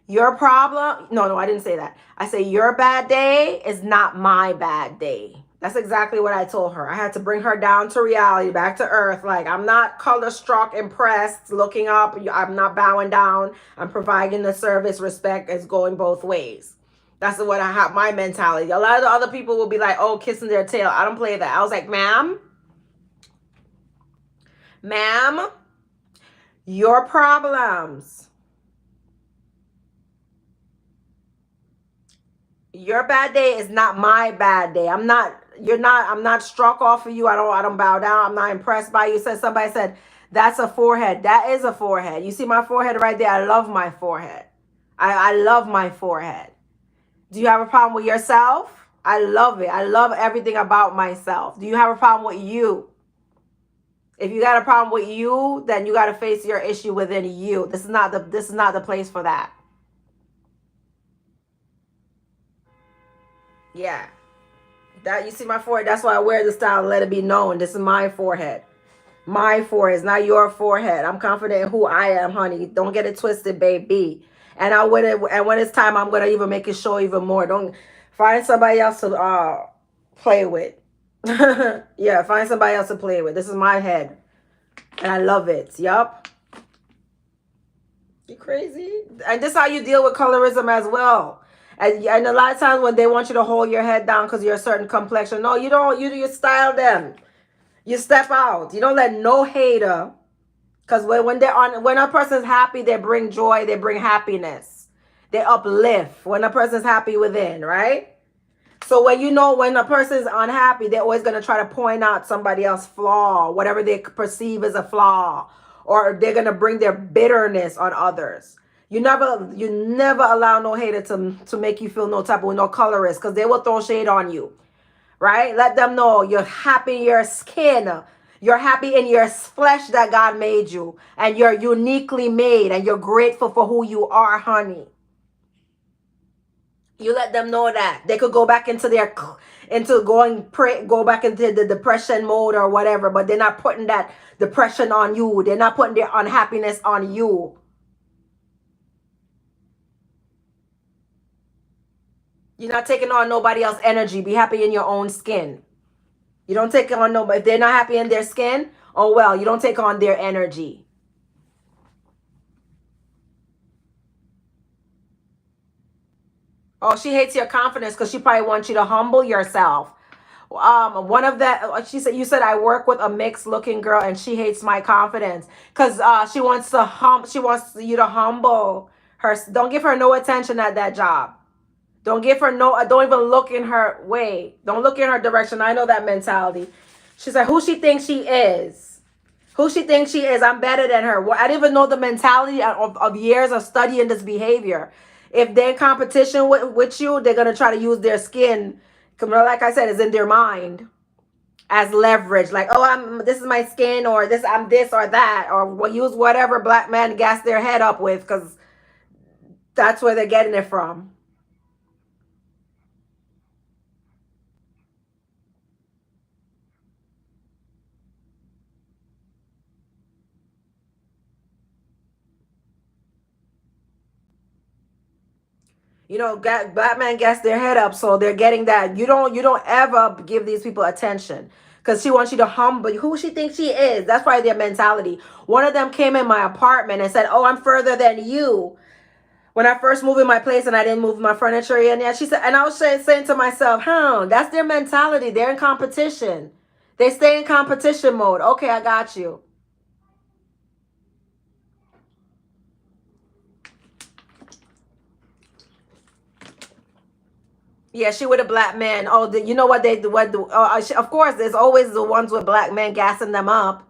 S1: your problem, no, I didn't say that. I say, your bad day is not my bad day. That's exactly what I told her. I had to bring her down to reality, back to earth. Like, I'm not color struck, impressed, looking up. I'm not bowing down. I'm providing the service. Respect is going both ways. That's what I have, my mentality. A lot of the other people will be like, oh, kissing their tail. I don't play that. I was like, ma'am, your problems, your bad day is not my bad day. I'm not struck off of you. I don't bow down. I'm not impressed by you. Somebody said, that's a forehead. That is a forehead. You see my forehead right there? I love my forehead. I love my forehead. Do you have a problem with yourself? I love it. I love everything about myself. Do you have a problem with you? If you got a problem with you, then you got to face your issue within you. This is not the place for that. Yeah. That, you see my forehead? That's why I wear the style. Let it be known. This is my forehead. My forehead is not your forehead. I'm confident in who I am, honey. Don't get it twisted, baby. And when it's time, I'm gonna even make it show even more. Don't find somebody else to play with. Yeah, find somebody else to play with. This is my head, and I love it. Yup. You crazy? And this is how you deal with colorism as well. And a lot of times when they want you to hold your head down because you're a certain complexion, no, you don't. You style them. You step out. You don't let no hater. Because when a person's happy, they bring joy, they bring happiness, they uplift. When a person's happy within, right? So when a person's unhappy, they're always gonna try to point out somebody else's flaw, whatever they perceive as a flaw, or they're gonna bring their bitterness on others. You never allow no hater to make you feel no type of no colorist, because they will throw shade on you. Right? Let them know you're happy in your skin. You're happy in your flesh that God made you. And you're uniquely made. And you're grateful for who you are, honey. You let them know that. They could go back into go back into the depression mode or whatever. But they're not putting that depression on you. They're not putting their unhappiness on you. You're not taking on nobody else's energy. Be happy in your own skin. You don't take on nobody. If they're not happy in their skin, oh well, you don't take on their energy. Oh, she hates your confidence because she probably wants you to humble yourself. One of that, she said, you said I work with a mixed looking girl and she hates my confidence because she wants you to humble her. Don't give her no attention at that job. Don't give her don't even look in her way. Don't look in her direction. I know that mentality. She's like, who she thinks she is. Who she thinks she is. I'm better than her. Well, I didn't even know the mentality of years of studying this behavior. If they're in competition with you, they're going to try to use their skin. Like I said, it's in their mind as leverage. Like, oh, this is my skin, or I'm this or that, or use whatever black man gas their head up with, because that's where they're getting it from. Black men gets their head up, so they're getting that. You don't ever give these people attention because she wants you to humble who she thinks she is. That's probably their mentality. One of them came in my apartment and said, "Oh, I'm further than you." When I first moved in my place and I didn't move my furniture in, yeah, she said, and I was saying to myself, that's their mentality. They're in competition. They stay in competition mode. Okay, I got you. Yeah, she with a black man. Oh, you know what they do? What do? Of course, there's always the ones with black men gassing them up.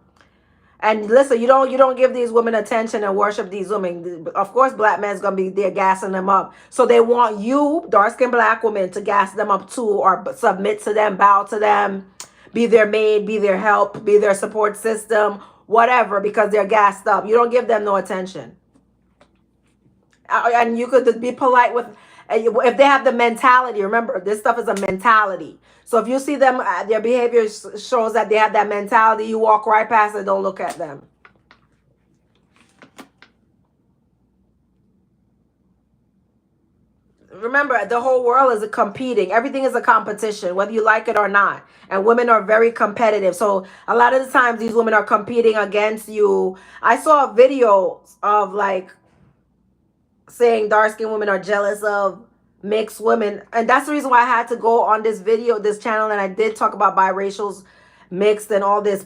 S1: And listen, you don't give these women attention and worship these women. Of course, black men's gonna be there gassing them up. So they want you, dark skinned black women, to gas them up too, or submit to them, bow to them, be their maid, be their help, be their support system, whatever, because they're gassed up. You don't give them no attention. And you could be polite with, if they have the mentality. Remember, this stuff is a mentality. So if you see them, their behavior shows that they have that mentality, you walk right past it, don't look at them. Remember, the whole world is a competing. Everything is a competition, whether you like it or not. And women are very competitive. So a lot of the times these women are competing against you. I saw a video of like saying dark skinned women are jealous of mixed women, and that's the reason why I had to go on this video, this channel, and I did talk about biracials, mixed, and all this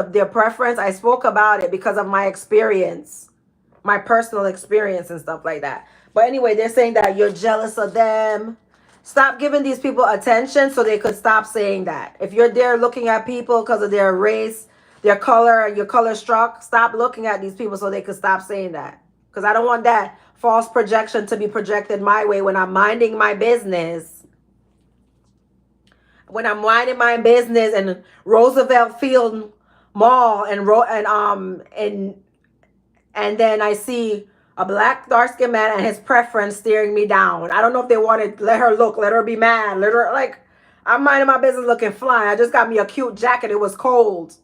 S1: their preference. I spoke about it because of my experience, my personal experience and stuff like that. But anyway, they're saying that you're jealous of them. Stop giving these people attention so they could stop saying that. If you're there looking at people because of their race, their color, your color struck, stop looking at these people so they could stop saying that. Because I don't want that false projection to be projected my way when I'm minding my business. When I'm minding my business in Roosevelt Field Mall and then I see a black dark skinned man and his preference staring me down. I don't know if they wanted, let her look, let her be mad, let her, like, I'm minding my business looking fly. I just got me a cute jacket. It was cold.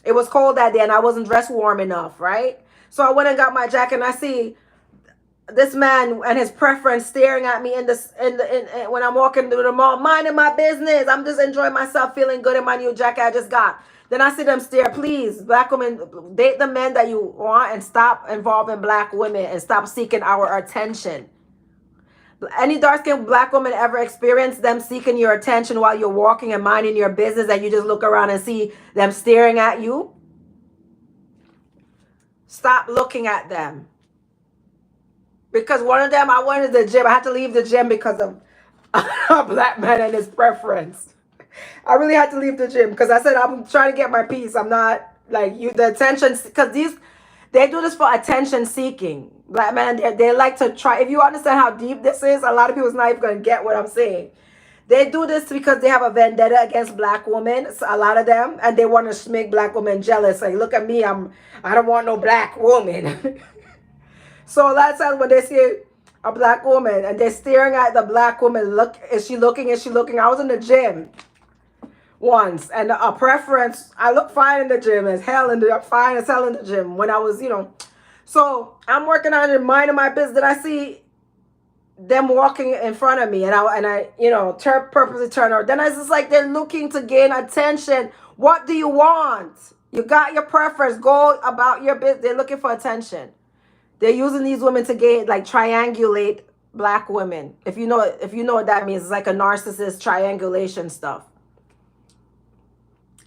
S1: It was cold that day and I wasn't dressed warm enough, right? So I went and got my jacket and I see this man and his preference staring at me when I'm walking through the mall, minding my business. I'm just enjoying myself, feeling good in my new jacket I just got. Then I see them stare. Please, black women, date the men that you want and stop involving black women and stop seeking our attention. Any dark-skinned black woman ever experienced them seeking your attention while you're walking and minding your business and you just look around and see them staring at you? Stop looking at them. Because one of them, I went to the gym. I had to leave the gym because of a black man and his preference. I really had to leave the gym because I said, I'm trying to get my peace. I'm not like you, the attention, because they do this for attention seeking. Black men, they like to try. If you understand how deep this is, a lot of people's not even going to get what I'm saying. They do this because they have a vendetta against black women, a lot of them, and they want to make black women jealous. Like, look at me, I don't want no black woman. So a lot of times when they see a black woman and they're staring at the black woman, look, is she looking? Is she looking? I was in the gym once and a preference, I look fine in the gym as hell fine as hell in the gym when I was, So I'm working on it, minding my business. Did I see them walking in front of me and I purposely turn around. Then I was just like, they're looking to gain attention. What do you want? You got your preference. Go about your business. They're looking for attention. They're using these women to triangulate black women. If you know what that means, it's like a narcissist triangulation stuff.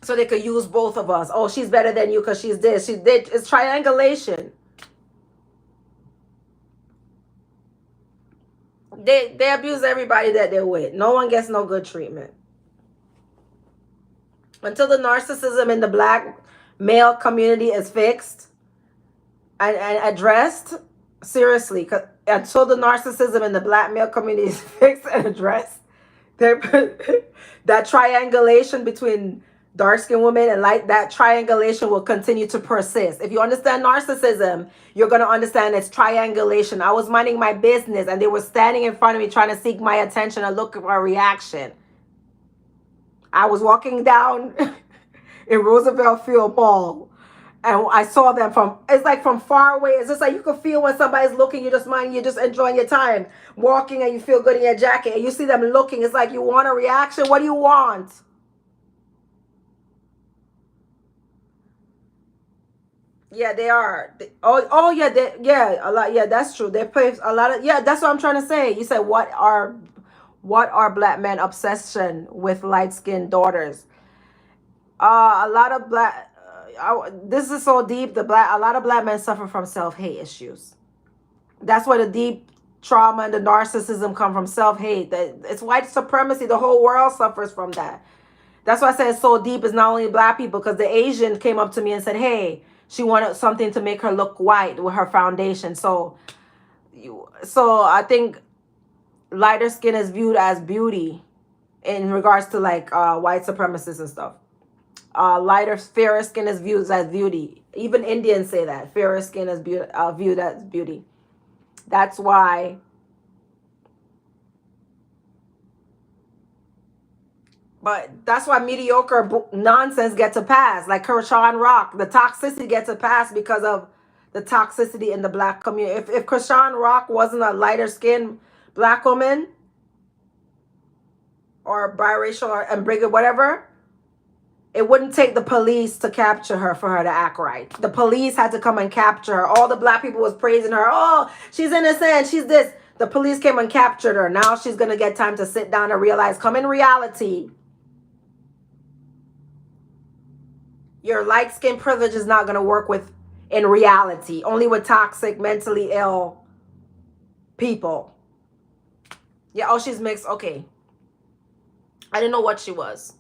S1: So they could use both of us. Oh, she's better than you because she's this. She did. It's triangulation. They abuse everybody that they're with. No one gets no good treatment. Until the narcissism in the black male community is fixed and addressed, seriously, until the narcissism in the black male community is fixed and addressed, that triangulation between dark-skinned women and that triangulation will continue to persist. If you understand narcissism, you're going to understand it's triangulation. I was minding my business and they were standing in front of me trying to seek my attention and look for a reaction. I was walking down in Roosevelt Field Mall and I saw them it's like from far away. It's just like you can feel when somebody's looking, you're just enjoying your time walking and you feel good in your jacket and you see them looking. It's like you want a reaction. What do you want? Yeah, they are. Yeah, a lot. Yeah, that's true. They play a lot of. Yeah, that's what I'm trying to say. You said what are black men obsession with light skinned daughters? A lot of black. This is so deep. A lot of black men suffer from self hate issues. That's where the deep trauma and the narcissism come from self-hate. That it's white supremacy. The whole world suffers from that. That's why I said it's so deep. It's not only black people, because the Asian came up to me and said, hey, she wanted something to make her look white with her foundation. So I think lighter skin is viewed as beauty in regards to like white supremacists and stuff. Lighter, fairer skin is viewed as beauty. Even Indians say that fairer skin is viewed as beauty. That's why. But that's why mediocre nonsense gets a pass. Like Krishan Rock, the toxicity gets a pass because of the toxicity in the black community. If Krishan Rock wasn't a lighter skinned black woman or biracial or ambiguous, whatever, it wouldn't take the police to capture her for her to act right. The police had to come and capture her. All the black people was praising her. Oh, she's innocent. She's this. The police came and captured her. Now she's going to get time to sit down and realize, come in reality. Your light skin privilege is not going to work with in reality. Only with toxic, mentally ill people. Yeah, oh, she's mixed. Okay. I didn't know what she was.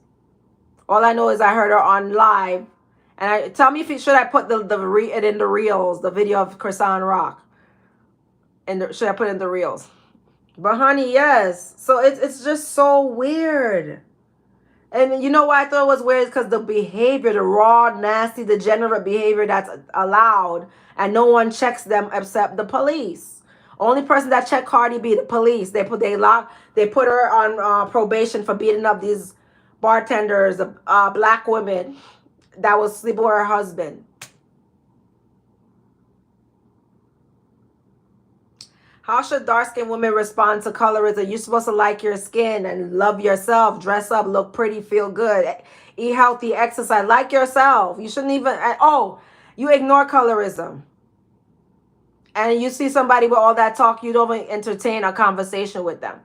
S1: All I know is I heard her on live. And tell me if should I put it in the reels, the video of Krishan Rock. And should I put it in the reels? But honey, yes. So it's just so weird. And you know why I thought it was weird? Is because the behavior, the raw, nasty, degenerate behavior that's allowed, and no one checks them except the police. Only person that checked Cardi B, the police. They put her on probation for beating up these bartenders, black women that was sleeping with her husband. How should dark-skinned women respond to colorism? You're supposed to like your skin and love yourself, dress up, look pretty, feel good, eat healthy, exercise, like yourself. You shouldn't even, you ignore colorism. And you see somebody with all that talk, you don't even entertain a conversation with them.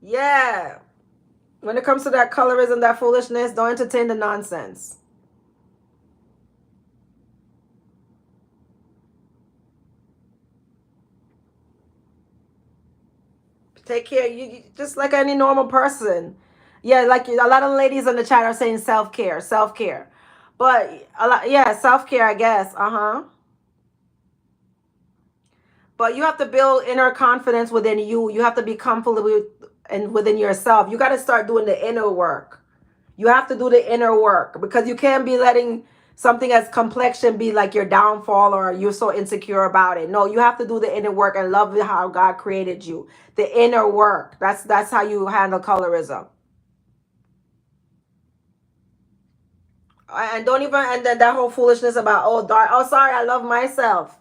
S1: Yeah. When it comes to that colorism, that foolishness, don't entertain the nonsense. Take care. You just like any normal person. Yeah, like a lot of ladies in the chat are saying self-care, self-care. But a lot, yeah, self-care, I guess. Uh-huh. But you have to build inner confidence within you. You have to be comfortable within yourself. You got to start doing the inner work. You have to do the inner work, because you can't be letting something as complexion be like your downfall or you're so insecure about it. No, you have to do the inner work and love how God created you. The inner work. That's how you handle colorism. And don't even, and then that whole foolishness about, sorry, I love myself.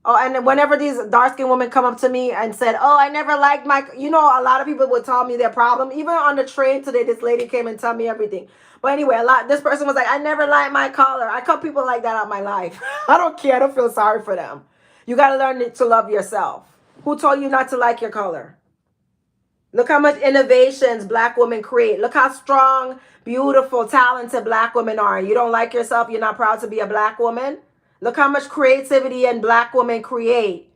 S1: Oh, and whenever these dark-skinned women come up to me and said, oh, I never liked my, a lot of people would tell me their problem. Even on the train today, this lady came and told me everything. But anyway, this person was like, I never liked my color. I cut people like that out of my life. I don't care. I don't feel sorry for them. You got to learn to love yourself. Who told you not to like your color? Look how much innovations black women create. Look how strong, beautiful, talented black women are. You don't like yourself? You're not proud to be a black woman? Look how much creativity and black women create.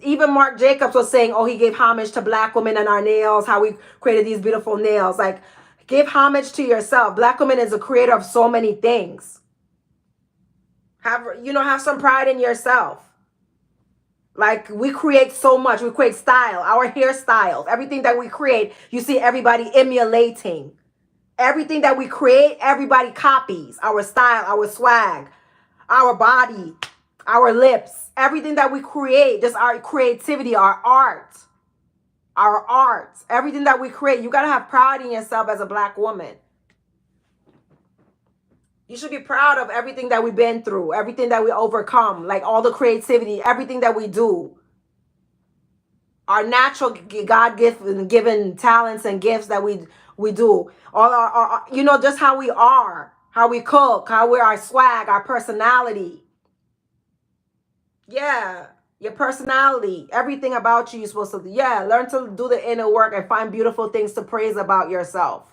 S1: Even Marc Jacobs was saying, he gave homage to black women and our nails, how we created these beautiful nails. Like, give homage to yourself. Black women is a creator of so many things. Have some pride in yourself. Like, we create so much. We create style, our hairstyles, everything that we create. You see everybody emulating. Everything that we create, everybody copies. Our style, our swag, our body, our lips, everything that we create, just our creativity, our art, everything that we create. You got to have pride in yourself as a black woman. You should be proud of everything that we've been through, everything that we overcome, like all the creativity, everything that we do. Our natural God-given talents and gifts that we do. All our just how we are, how we cook, how we're our swag, our personality. Yeah, your personality, everything about you, you're supposed to, learn to do the inner work and find beautiful things to praise about yourself.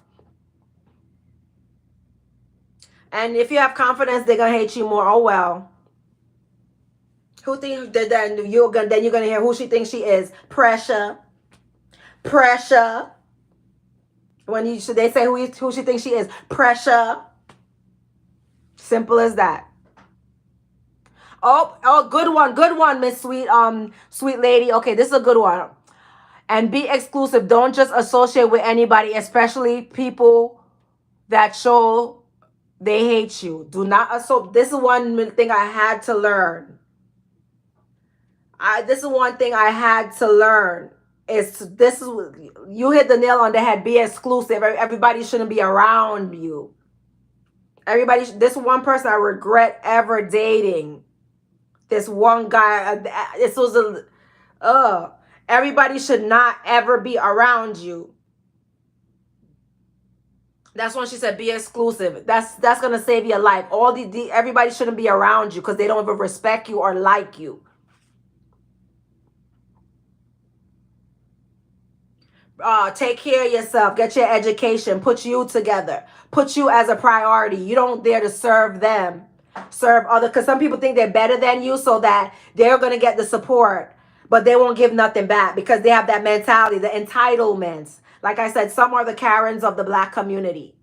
S1: And if you have confidence, they're gonna hate you more. Oh well. Who think that then you're gonna hear who she thinks she is? Pressure. Pressure. When you should they say who she thinks she is? Pressure. Simple as that. Oh, good one, Miss Sweet, sweet lady. Okay, this is a good one. And be exclusive. Don't just associate with anybody, especially people that show they hate you. Do not associate. This is one thing I had to learn. This is one thing I had to learn. This is you hit the nail on the head. Be exclusive. Everybody shouldn't be around you. This one person I regret ever dating. This one guy. This was everybody should not ever be around you. That's when she said be exclusive. That's gonna save your life. Everybody shouldn't be around you because they don't even respect you or like you. Take care of yourself. Get your education. Put you together. Put you as a priority. You don't dare to serve them. Serve other, because some people think they're better than you, so that they're gonna get the support, but they won't give nothing back because they have that mentality, the entitlements. Like I said, some are the Karens of the Black community.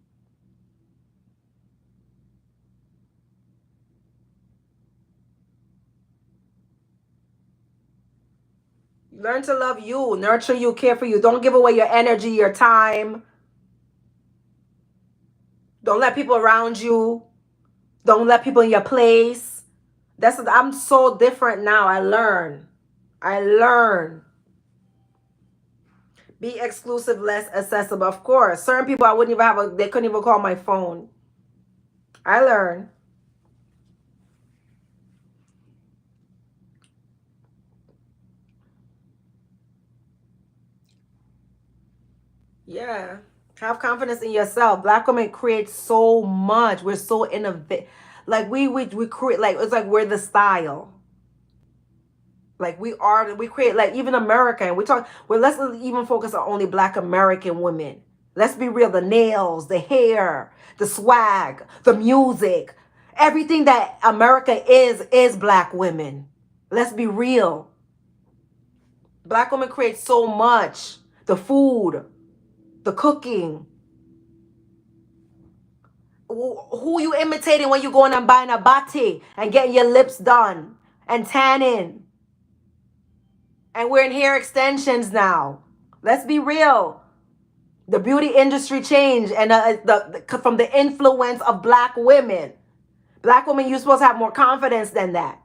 S1: Learn to love you, nurture you, care for you. Don't give away your energy, your time. Don't let people around you. Don't let people in your place. I'm so different now. I learn. Be exclusive, less accessible. Of course. Certain people I wouldn't even they couldn't even call my phone. I learn. Yeah. Have confidence in yourself. Black women create so much. We're so innovative. Like we create, like it's like we're the style. Like we create, like even American. Let's even focus on only Black American women. Let's be real. The nails, the hair, the swag, the music, everything that America is Black women. Let's be real. Black women create so much. The food, the cooking. Who you imitating when you going and buying a bati and getting your lips done and tanning and wearing hair extensions now? Let's be real. The beauty industry changed, and from the influence of Black women. Black women, you're supposed to have more confidence than that.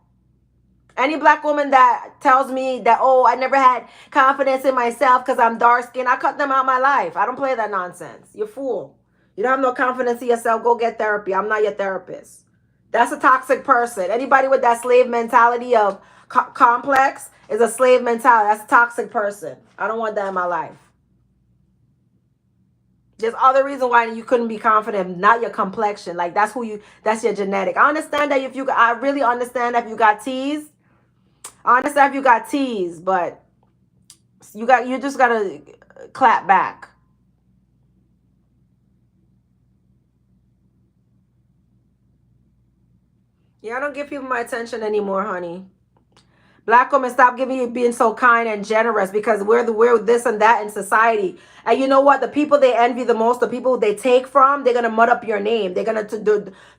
S1: Any Black woman that tells me that, oh, I never had confidence in myself because I'm dark skinned, I cut them out of my life. I don't play that nonsense. You're a fool. You don't have no confidence in yourself. Go get therapy. I'm not your therapist. That's a toxic person. Anybody with that slave mentality of complex is a slave mentality. That's a toxic person. I don't want that in my life. There's other reason why you couldn't be confident, not your complexion. Like that's your genetic. I understand that I really understand that if you got teased. I understand if you got teased, but you just gotta clap back. Yeah, I don't give people my attention anymore, honey. Black women, stop being so kind and generous, because we're this and that in society. And you know what? The people they envy the most, the people they take from, they're gonna mud up your name. They're gonna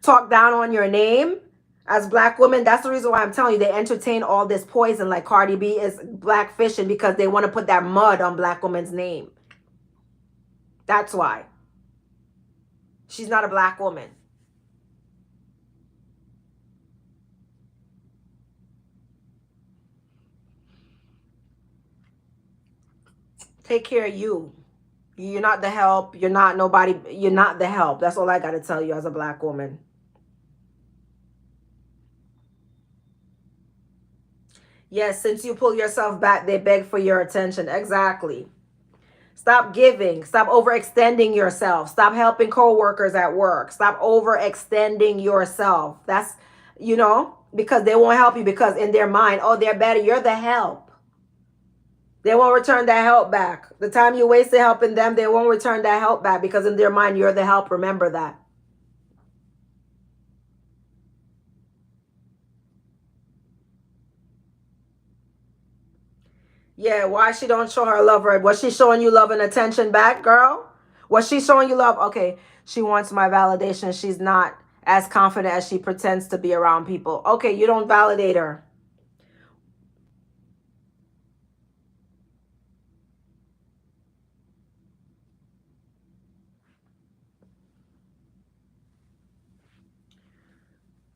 S1: talk down on your name. As Black women, that's the reason why I'm telling you they entertain all this poison. Like Cardi B is black fishing because they want to put that mud on Black woman's name. That's why. She's not a Black woman. Take care of you. You're not the help. You're not nobody. You're not the help. That's all I got to tell you as a Black woman. Yes, since you pull yourself back, they beg for your attention. Exactly. Stop giving. Stop overextending yourself. Stop helping coworkers at work. Stop overextending yourself. That's, because they won't help you, because in their mind, oh, they're better. You're the help. They won't return that help back. The time you wasted helping them, they won't return that help back, because in their mind, you're the help. Remember that. Yeah, why she don't show her love? Right? Was she showing you love and attention back, girl? Was she showing you love? Okay, she wants my validation. She's not as confident as she pretends to be around people. Okay, you don't validate her.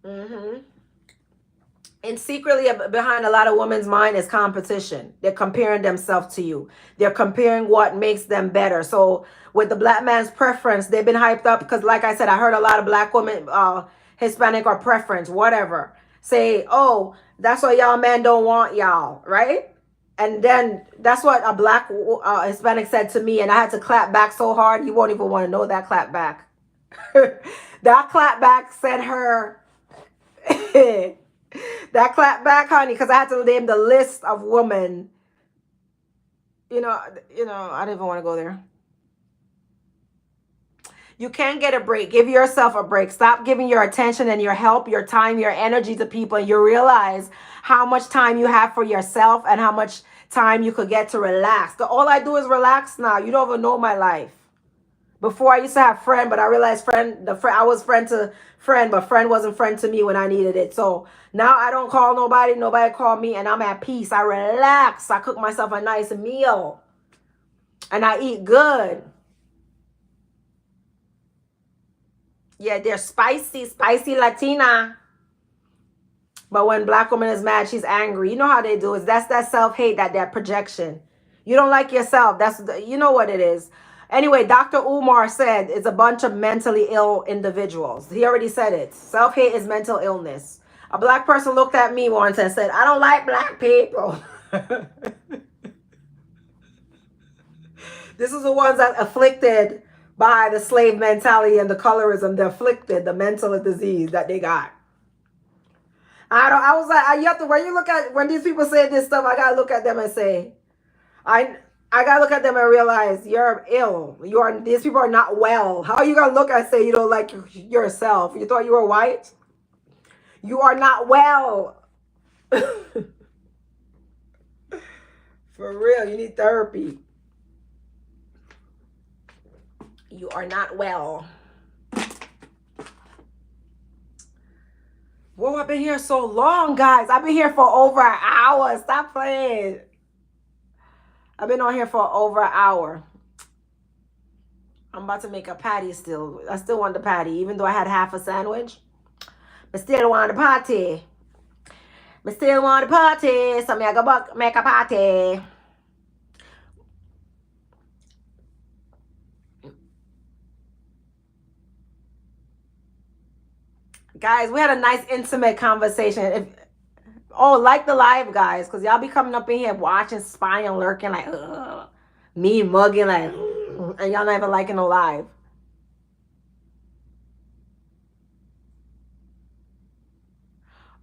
S1: Mm-hmm. And secretly behind a lot of women's mind is competition. They're comparing themselves to you. They're comparing what makes them better. So with the black man's preference, they've been hyped up because, like I said, I heard a lot of black women, Hispanic or preference, whatever, say, "Oh, that's why y'all men don't want y'all," right? And then that's what a black Hispanic said to me, and I had to clap back so hard you won't even want to know that clap back. That clap back said her. That clap back, honey, because I had to name the list of women. You know, I didn't even want to go there. You can get a break. Give yourself a break. Stop giving your attention and your help, your time, your energy to people, and you realize how much time you have for yourself and how much time you could get to relax. All I do is relax now. You don't even know my life. Before I used to have friend, but I realized I was friend to friend, but friend wasn't friend to me when I needed it. So now I don't call nobody, nobody call me, and I'm at peace. I relax. I cook myself a nice meal, and I eat good. Yeah, they're spicy, spicy Latina. But when black woman is mad, she's angry. You know how they do it. That's that self-hate, that projection. You don't like yourself. You know what it is. Anyway, Dr. Umar said it's a bunch of mentally ill individuals. He already said it. Self-hate is mental illness. A black person looked at me once and said, "I don't like black people." This is the ones that afflicted by the slave mentality and the colorism. They're afflicted, the mental disease that they got. I was like, you have to, when you look at, when these people say this stuff, I gotta look at them and say, I I gotta look at them and realize you're ill. These people are not well. How are you gonna look and say you don't like yourself? You thought you were white? You are not well. For real, you need therapy. You are not well. Whoa, I've been here so long, guys. I've been here for over an hour. Stop playing. I've been on here for over an hour. I'm about to make a patty still. I still want the patty, even though I had half a sandwich. I still want the patty. I still want the party. So I go make a party. Guys, we had a nice intimate conversation. Like the live, guys, because y'all be coming up in here watching, spying, lurking, like, ugh, me mugging, like, ugh, and y'all not even liking no live.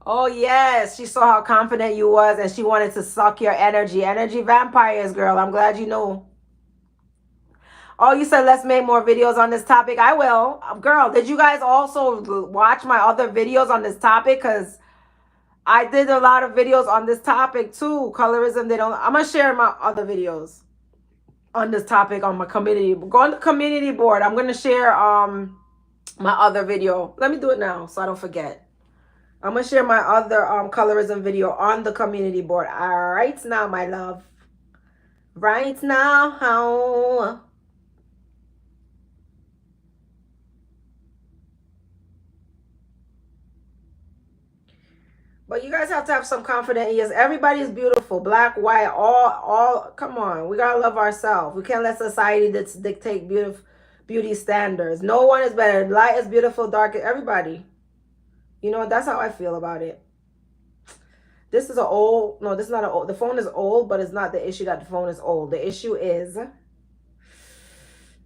S1: Oh yes, she saw how confident you was, and she wanted to suck your energy. Energy vampires, girl. I'm glad you know. Oh, you said let's make more videos on this topic. I will. Girl, did you guys also watch my other videos on this topic? Because I did a lot of videos on this topic too. Colorism, they don't. I'm going to share my other videos on this topic on my community. Go on the community board. I'm going to share my other video. Let me do it now so I don't forget. I'm going to share my other colorism video on the community board. All right now, my love. Right now, how... But you guys have to have some confidence. Yes, everybody's beautiful. Black, white, all. Come on, we gotta love ourselves. We can't let society dictate beauty standards. No one is better. Light is beautiful, dark is everybody. You know, that's how I feel about it. This is an old. No, this is not an old. The phone is old, but it's not the issue that the phone is old. The issue is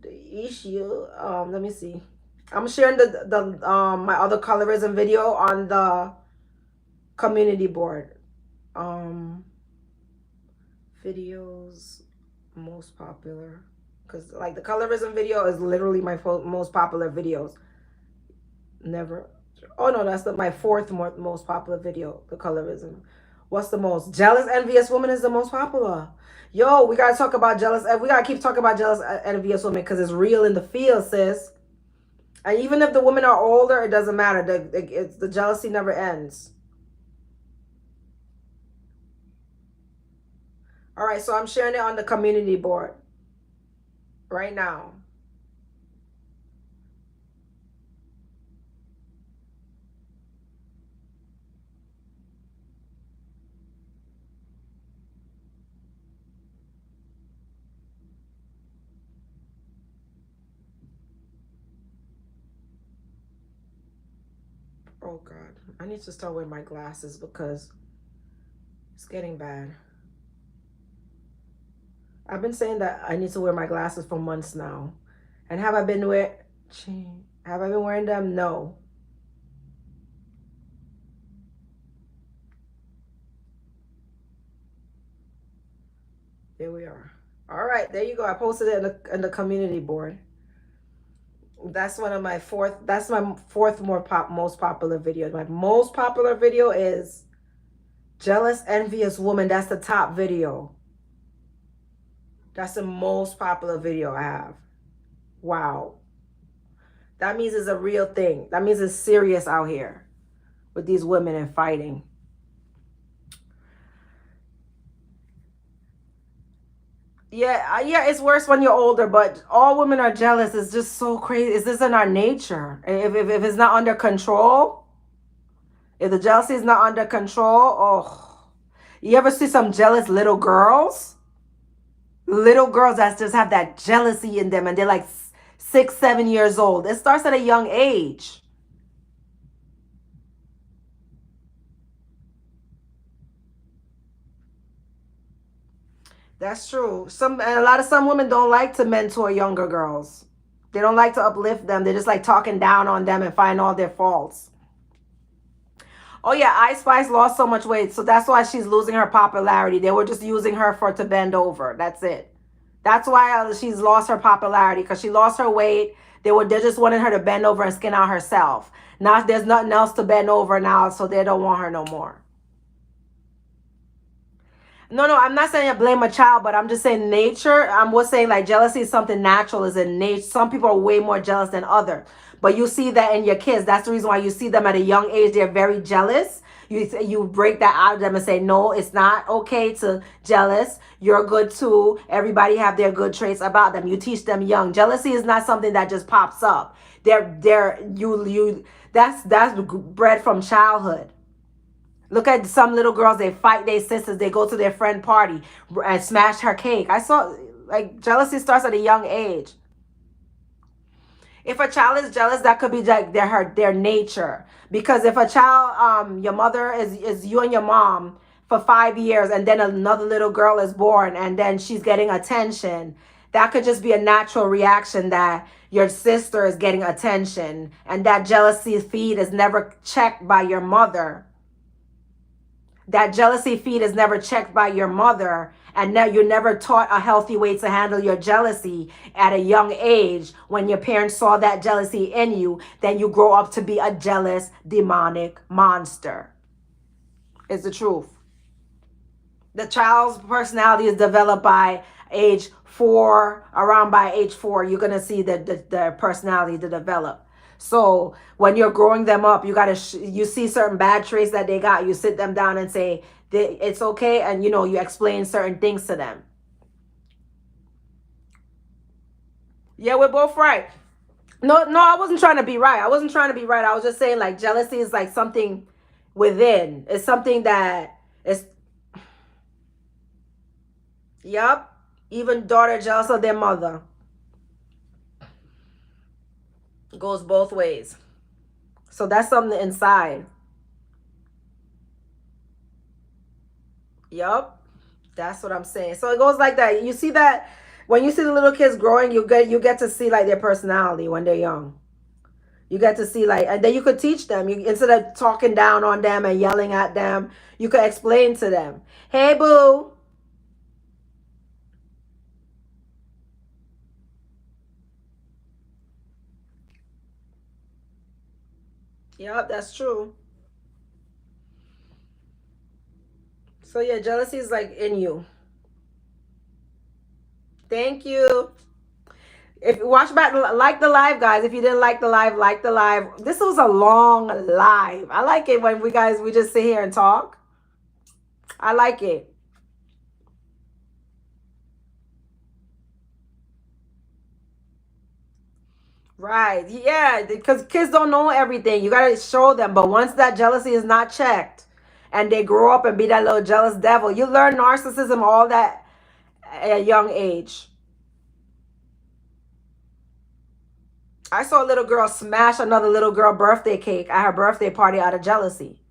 S1: the issue. Let me see. I'm sharing the my other colorism video on the community board. Videos most popular, because like the colorism video is literally my most popular videos. Never. Oh no, that's my fourth most popular video, the colorism. What's the most? Jealous, envious woman is the most popular. Yo, we gotta talk about jealous. We gotta keep talking about jealous, envious women because it's real in the field, sis. And even if the women are older, it doesn't matter. The jealousy never ends. All right, so I'm sharing it on the community board right now. Oh God, I need to start wearing my glasses because it's getting bad. I've been saying that I need to wear my glasses for months now. And have I been wearing them? No. Here we are. All right, there you go. I posted it in the community board. That's one of my fourth. That's my fourth most popular video. My most popular video is jealous, envious woman. That's the top video. That's the most popular video I have. Wow. That means it's a real thing. That means it's serious out here with these women and fighting. Yeah, yeah, it's worse when you're older, but all women are jealous. It's just so crazy. Is this in our nature? If it's not under control, if the jealousy is not under control, oh, you ever see some jealous little girls? Little girls that just have that jealousy in them and they're like 6, 7 years old. It starts at a young age. That's true. Some women don't like to mentor younger girls. They don't like to uplift them. They just like talking down on them and find all their faults. Oh yeah, Ice Spice lost so much weight, so that's why she's losing her popularity. They were just using her for to bend over. That's it. That's why she's lost her popularity because she lost her weight. They just wanted her to bend over and skin out herself. Now there's nothing else to bend over now, so they don't want her no more. No, no, I'm not saying I blame a child, but I'm just saying nature. I'm was saying like jealousy is something natural, is in nature. Some people are way more jealous than others, but you see that in your kids. That's the reason why you see them at a young age. They're very jealous. You break that out of them and say, no, it's not okay to jealous. You're good too. Everybody have their good traits about them. You teach them young. Jealousy is not something that just pops up. They're you. That's bred from childhood. Look at some little girls, they fight their sisters, they go to their friend party and smash her cake. I saw like jealousy starts at a young age. If a child is jealous, that could be like their nature. Because if a child, your mother is you and your mom for 5 years, and then another little girl is born, and then she's getting attention, that could just be a natural reaction that your sister is getting attention, and that jealousy feed is never checked by your mother. That jealousy feed is never checked by your mother, and now you're never taught a healthy way to handle your jealousy at a young age. When your parents saw that jealousy in you, then you grow up to be a jealous demonic monster. It's the truth. The child's personality is developed by age 4. Around by age 4 you're going to see the personality to develop. So when you're growing them up, you got to you see certain bad traits that they got, you sit them down and say it's okay, and you explain certain things to them. Yeah, we're both right. No, no, I wasn't trying to be right. I wasn't trying to be right. I was just saying like jealousy is like something within. It's something that is. Yep. Even daughter jealous of their mother. Goes both ways. So that's something inside. Yep. That's what I'm saying. So it goes like that. You see that when you see the little kids growing, you get to see like their personality when they're young. You get to see like, and then you could teach them. You instead of talking down on them and yelling at them, you could explain to them. Hey, boo. Yep, that's true. So yeah, jealousy is like in you. Thank you. If you watch back, like the live, guys. If you didn't like the live, like the live. This was a long live. I like it when we just sit here and talk. I like it. Right. Yeah, because kids don't know everything. You got to show them. But once that jealousy is not checked and they grow up and be that little jealous devil, you learn narcissism all that at a young age. I saw a little girl smash another little girl birthday cake at her birthday party out of jealousy.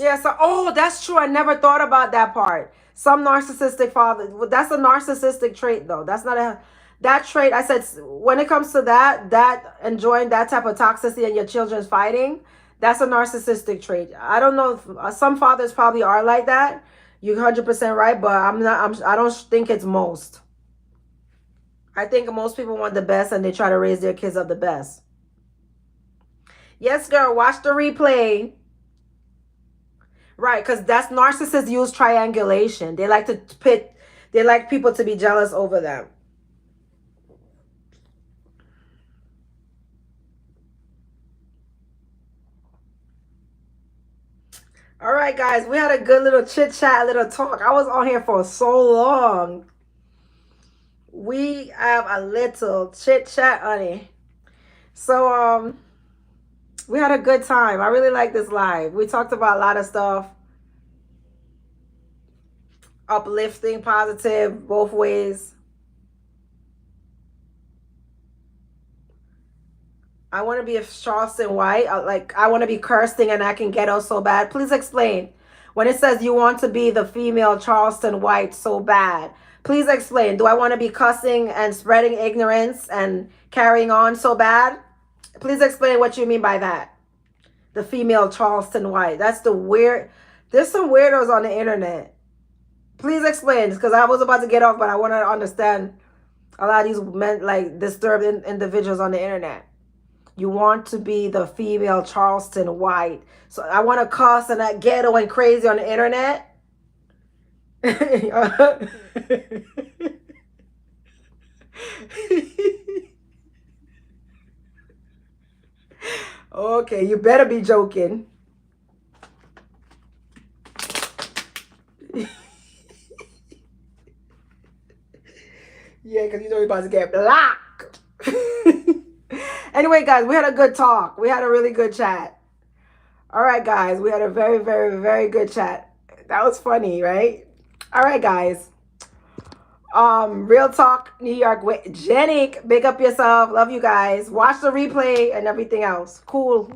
S1: Yeah, so oh, that's true. I never thought about that part. Some narcissistic father, well, that's a narcissistic trait though. That's not a that trait. I said when it comes to that enjoying that type of toxicity and your children's fighting, that's a narcissistic trait. I don't know if some fathers probably are like that. You're 100% right, but I'm not. I don't think it's most. I think most people want the best and they try to raise their kids up the best. Yes, girl, watch the replay. Right, because that's narcissists use triangulation. They like to pit, they like people to be jealous over them. All right, guys, we had a good little chit chat, little talk. I was on here for so long. We have a little chit chat, honey. So, we had a good time. I really like this live. We talked about a lot of stuff, uplifting, positive, both ways. I want to be a Charleston White. Like, I want to be cursing and I can get out so bad. Please explain. When it says you want to be the female Charleston White so bad, please explain. Do I want to be cussing and spreading ignorance and carrying on so bad? Please explain what you mean by that. The female Charleston White. That's the weird. There's some weirdos on the internet. Please explain, because I was about to get off, but I want to understand a lot of these men, like disturbed individuals on the internet. You want to be the female Charleston White. So I want to cuss and that ghetto and crazy on the internet. Okay, you better be joking. Yeah, because you know you're about to get blocked. Anyway, guys, we had a good talk. We had a really good chat. All right, guys, we had a very, very, very good chat. That was funny, right? All right, guys. Real talk, New York with Jenny. Big up yourself. Love you guys. Watch the replay and everything else. Cool.